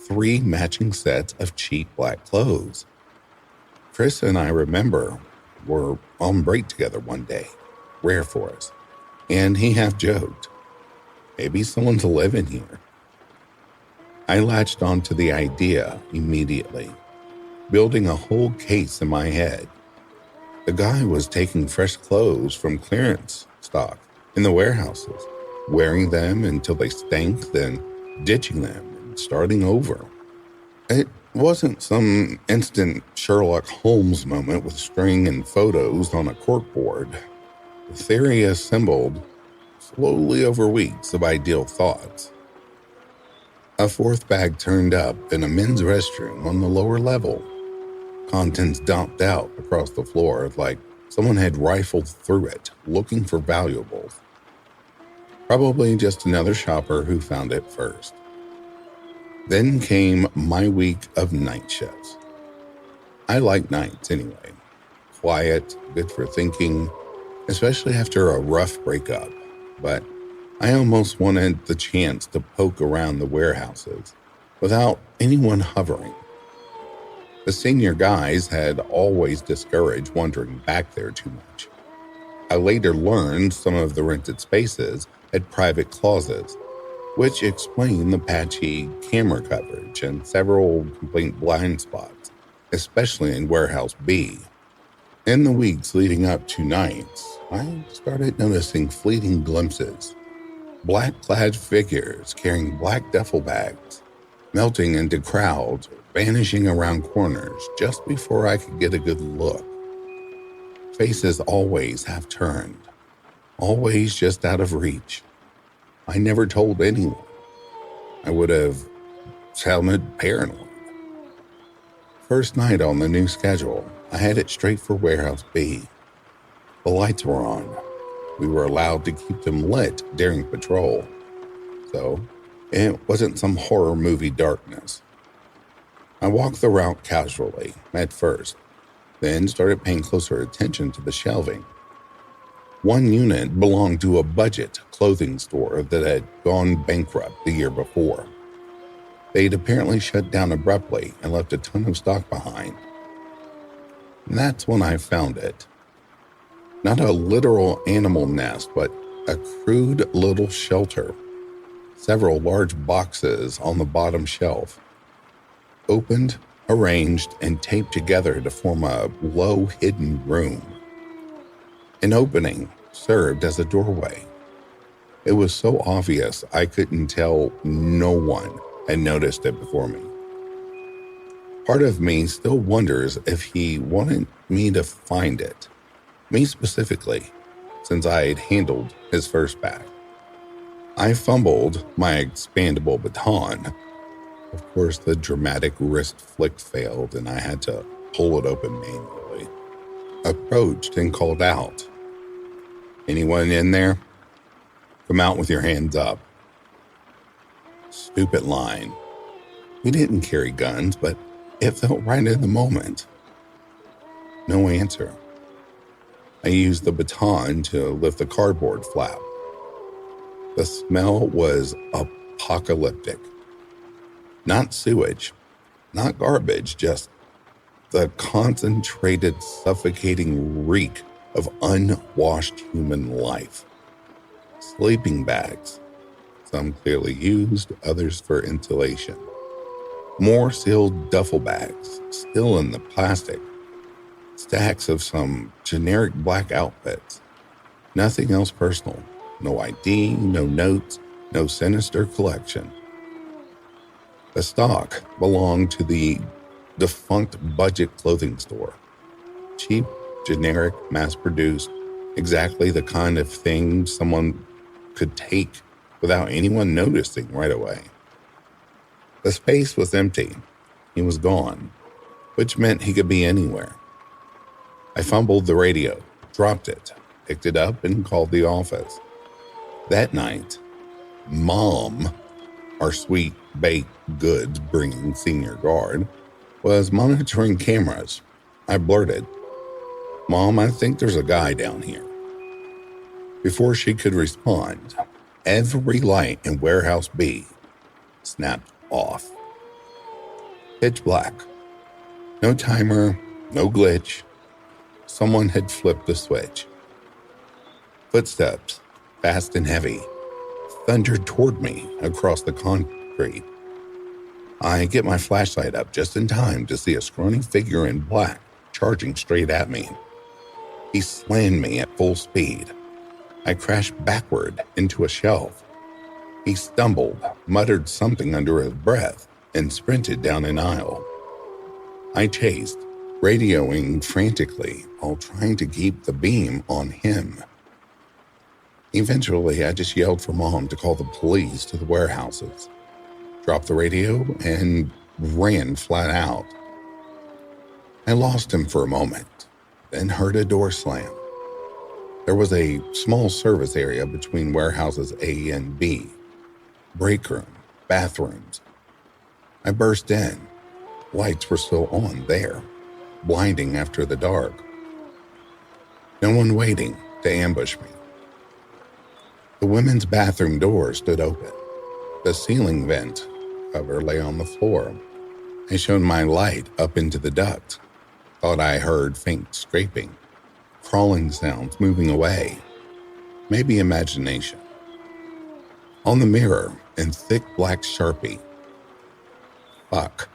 3 matching sets of cheap black clothes. Chris and I remember were on break together one day, rare for us, and he half joked, maybe someone's living here. I latched onto the idea immediately, building a whole case in my head. The guy was taking fresh clothes from clearance stock in the warehouses, wearing them until they stank, then ditching them starting over. It wasn't some instant Sherlock Holmes moment with string and photos on a corkboard. The theory assembled slowly over weeks of ideal thoughts. A fourth bag turned up in a men's restroom on the lower level. Contents dumped out across the floor like someone had rifled through it looking for valuables. Probably just another shopper who found it first. Then came my week of night shifts. I like nights anyway. Quiet, good for thinking, especially after a rough breakup. But I almost wanted the chance to poke around the warehouses without anyone hovering. The senior guys had always discouraged wandering back there too much. I later learned some of the rented spaces had private closets, which explained the patchy camera coverage and several complete blind spots, especially in Warehouse B. In the weeks leading up to nights, I started noticing fleeting glimpses. Black-clad figures carrying black duffel bags, melting into crowds or vanishing around corners just before I could get a good look. Faces always half-turned, always just out of reach. I never told anyone. I would have sounded paranoid. First night on the new schedule, I headed straight for Warehouse B. The lights were on. We were allowed to keep them lit during patrol, so it wasn't some horror movie darkness. I walked the route casually at first, then started paying closer attention to the shelving. One unit belonged to a budget clothing store that had gone bankrupt the year before. They'd apparently shut down abruptly and left a ton of stock behind. And that's when I found it. Not a literal animal nest, but a crude little shelter. Several large boxes on the bottom shelf. Opened, arranged, and taped together to form a low hidden room. An opening served as a doorway. It was so obvious I couldn't tell no one had noticed it before me. Part of me still wonders if he wanted me to find it. Me specifically, since I had handled his first bag. I fumbled my expandable baton. Of course, the dramatic wrist flick failed and I had to pull it open manually. Approached and called out. "Anyone in there? Come out with your hands up." Stupid line. We didn't carry guns, but it felt right in the moment. No answer. I used the baton to lift the cardboard flap. The smell was apocalyptic. Not sewage, not garbage, just the concentrated, suffocating reek of unwashed human life. Sleeping bags, some clearly used, others for insulation. More sealed duffel bags, still in the plastic. Stacks of some generic black outfits. Nothing else personal. No ID, no notes, no sinister collection. The stock belonged to the defunct budget clothing store. Cheap, generic, mass-produced, exactly the kind of thing someone could take without anyone noticing right away. The space was empty. He was gone, which meant he could be anywhere. I fumbled the radio, dropped it, picked it up, and called the office. That night, Mom, our sweet baked goods bringing senior guard, was monitoring cameras. I blurted, "Mom, I think there's a guy down here." Before she could respond, every light in Warehouse B snapped off. Pitch black. No timer, no glitch. Someone had flipped the switch. Footsteps, fast and heavy, thundered toward me across the concrete. I get my flashlight up just in time to see a scrawny figure in black charging straight at me. He slammed me at full speed. I crashed backward into a shelf. He stumbled, muttered something under his breath, and sprinted down an aisle. I chased, radioing frantically while trying to keep the beam on him. Eventually, I just yelled for Mom to call the police to the warehouses, dropped the radio, and ran flat out. I lost him for a moment, then heard a door slam. There was a small service area between warehouses A and B, break room, bathrooms. I burst in. Lights were still on there, blinding after the dark. No one waiting to ambush me. The women's bathroom door stood open. The ceiling vent cover lay on the floor. I shone my light up into the duct. Thought I heard faint scraping, crawling sounds moving away. Maybe imagination. On the mirror, in thick black Sharpie, fuck,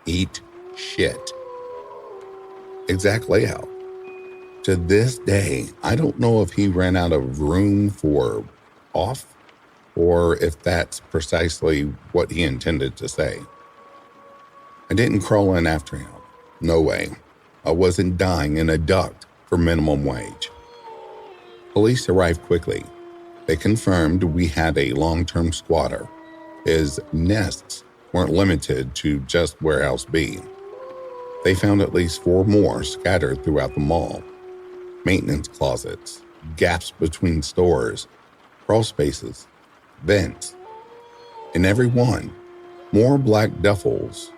eat shit. Exact layout. To this day, I don't know if he ran out of room for off or if that's precisely what he intended to say. I didn't crawl in after him. No way. I wasn't dying in a duct for minimum wage. Police arrived quickly. They confirmed we had a long-term squatter. His nests weren't limited to just Warehouse B. They found at least 4 more scattered throughout the mall. Maintenance closets, gaps between stores, crawl spaces, vents. In every one, more black duffels,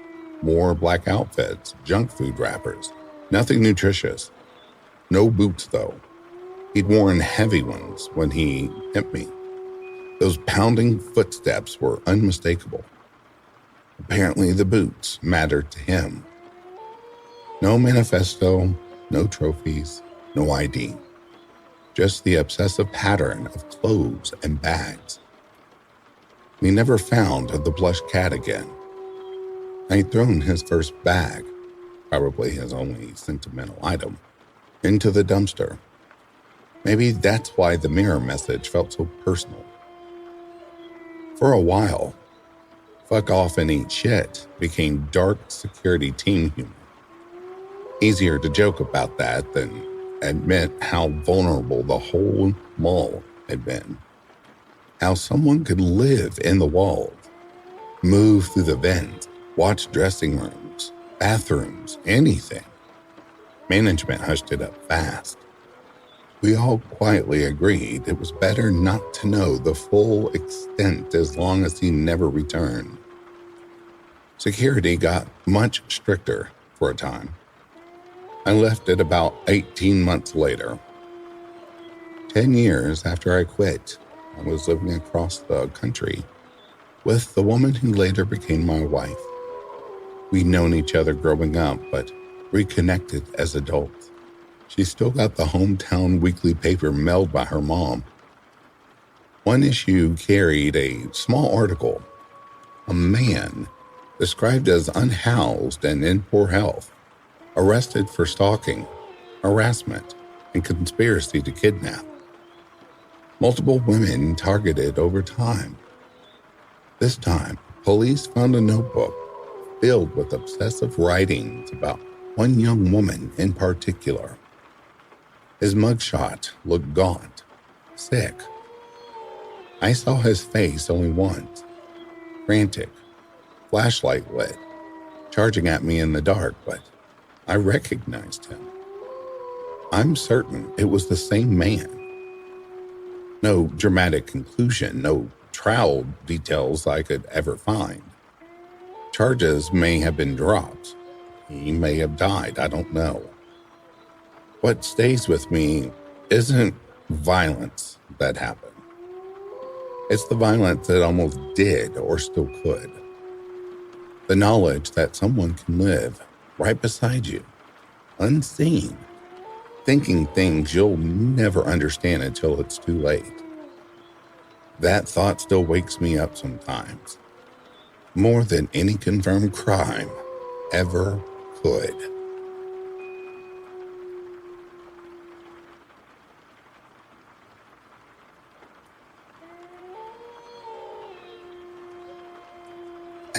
more black outfits, junk food wrappers. Nothing nutritious. No boots, though. He'd worn heavy ones when he hit me. Those pounding footsteps were unmistakable. Apparently, the boots mattered to him. No manifesto, no trophies, no ID. Just the obsessive pattern of clothes and bags. We never found the plush cat again. I'd thrown his first bag, probably his only sentimental item, into the dumpster. Maybe that's why the mirror message felt so personal. For a while, fuck off and eat shit became dark security team humor. Easier to joke about that than admit how vulnerable the whole mall had been. How someone could live in the walls, move through the vents, watch dressing rooms, bathrooms, anything. Management hushed it up fast. We all quietly agreed it was better not to know the full extent as long as he never returned. Security got much stricter for a time. I left it about 18 months later. 10 years after I quit, I was living across the country with the woman who later became my wife. We'd known each other growing up, but reconnected as adults. She still got the hometown weekly paper mailed by her mom. One issue carried a small article. A man, described as unhoused and in poor health, arrested for stalking, harassment, and conspiracy to kidnap. Multiple women targeted over time. This time, police found a notebook filled with obsessive writings about one young woman in particular. His mugshot looked gaunt, sick. I saw his face only once, frantic, flashlight lit, charging at me in the dark, but I recognized him. I'm certain it was the same man. No dramatic conclusion, no trial details I could ever find. Charges may have been dropped. He may have died, I don't know. What stays with me isn't violence that happened. It's the violence that almost did or still could. The knowledge that someone can live right beside you, unseen, thinking things you'll never understand until it's too late. That thought still wakes me up sometimes, more than any confirmed crime ever could.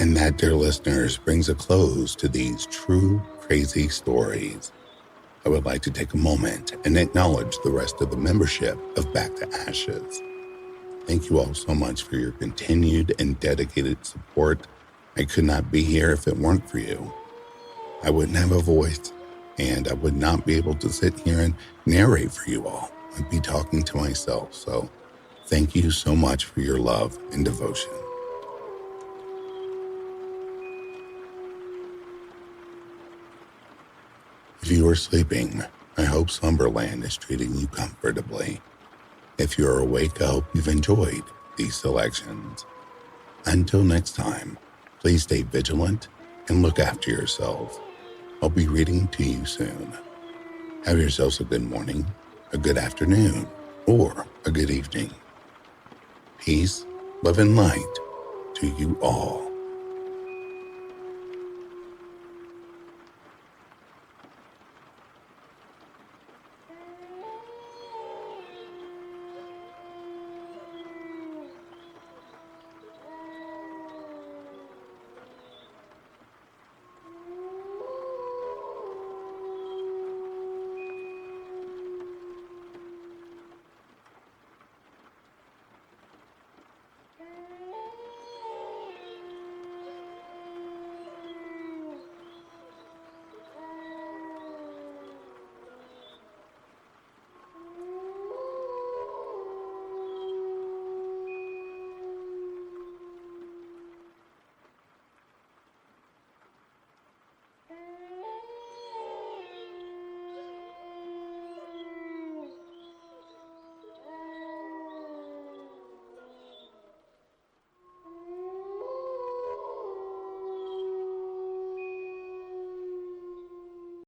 And that, dear listeners, brings a close to these true crazy stories. I would like to take a moment and acknowledge the rest of the membership of Back to Ashes. Thank you all so much for your continued and dedicated support. I could not be here if it weren't for you. I wouldn't have a voice, and I would not be able to sit here and narrate for you all. I'd be talking to myself. So thank you so much for your love and devotion. If you are sleeping, I hope Slumberland is treating you comfortably. If you're awake, I hope you've enjoyed these selections. Until next time, please stay vigilant and look after yourselves. I'll be reading to you soon. Have yourselves a good morning, a good afternoon, or a good evening. Peace, love, and light to you all.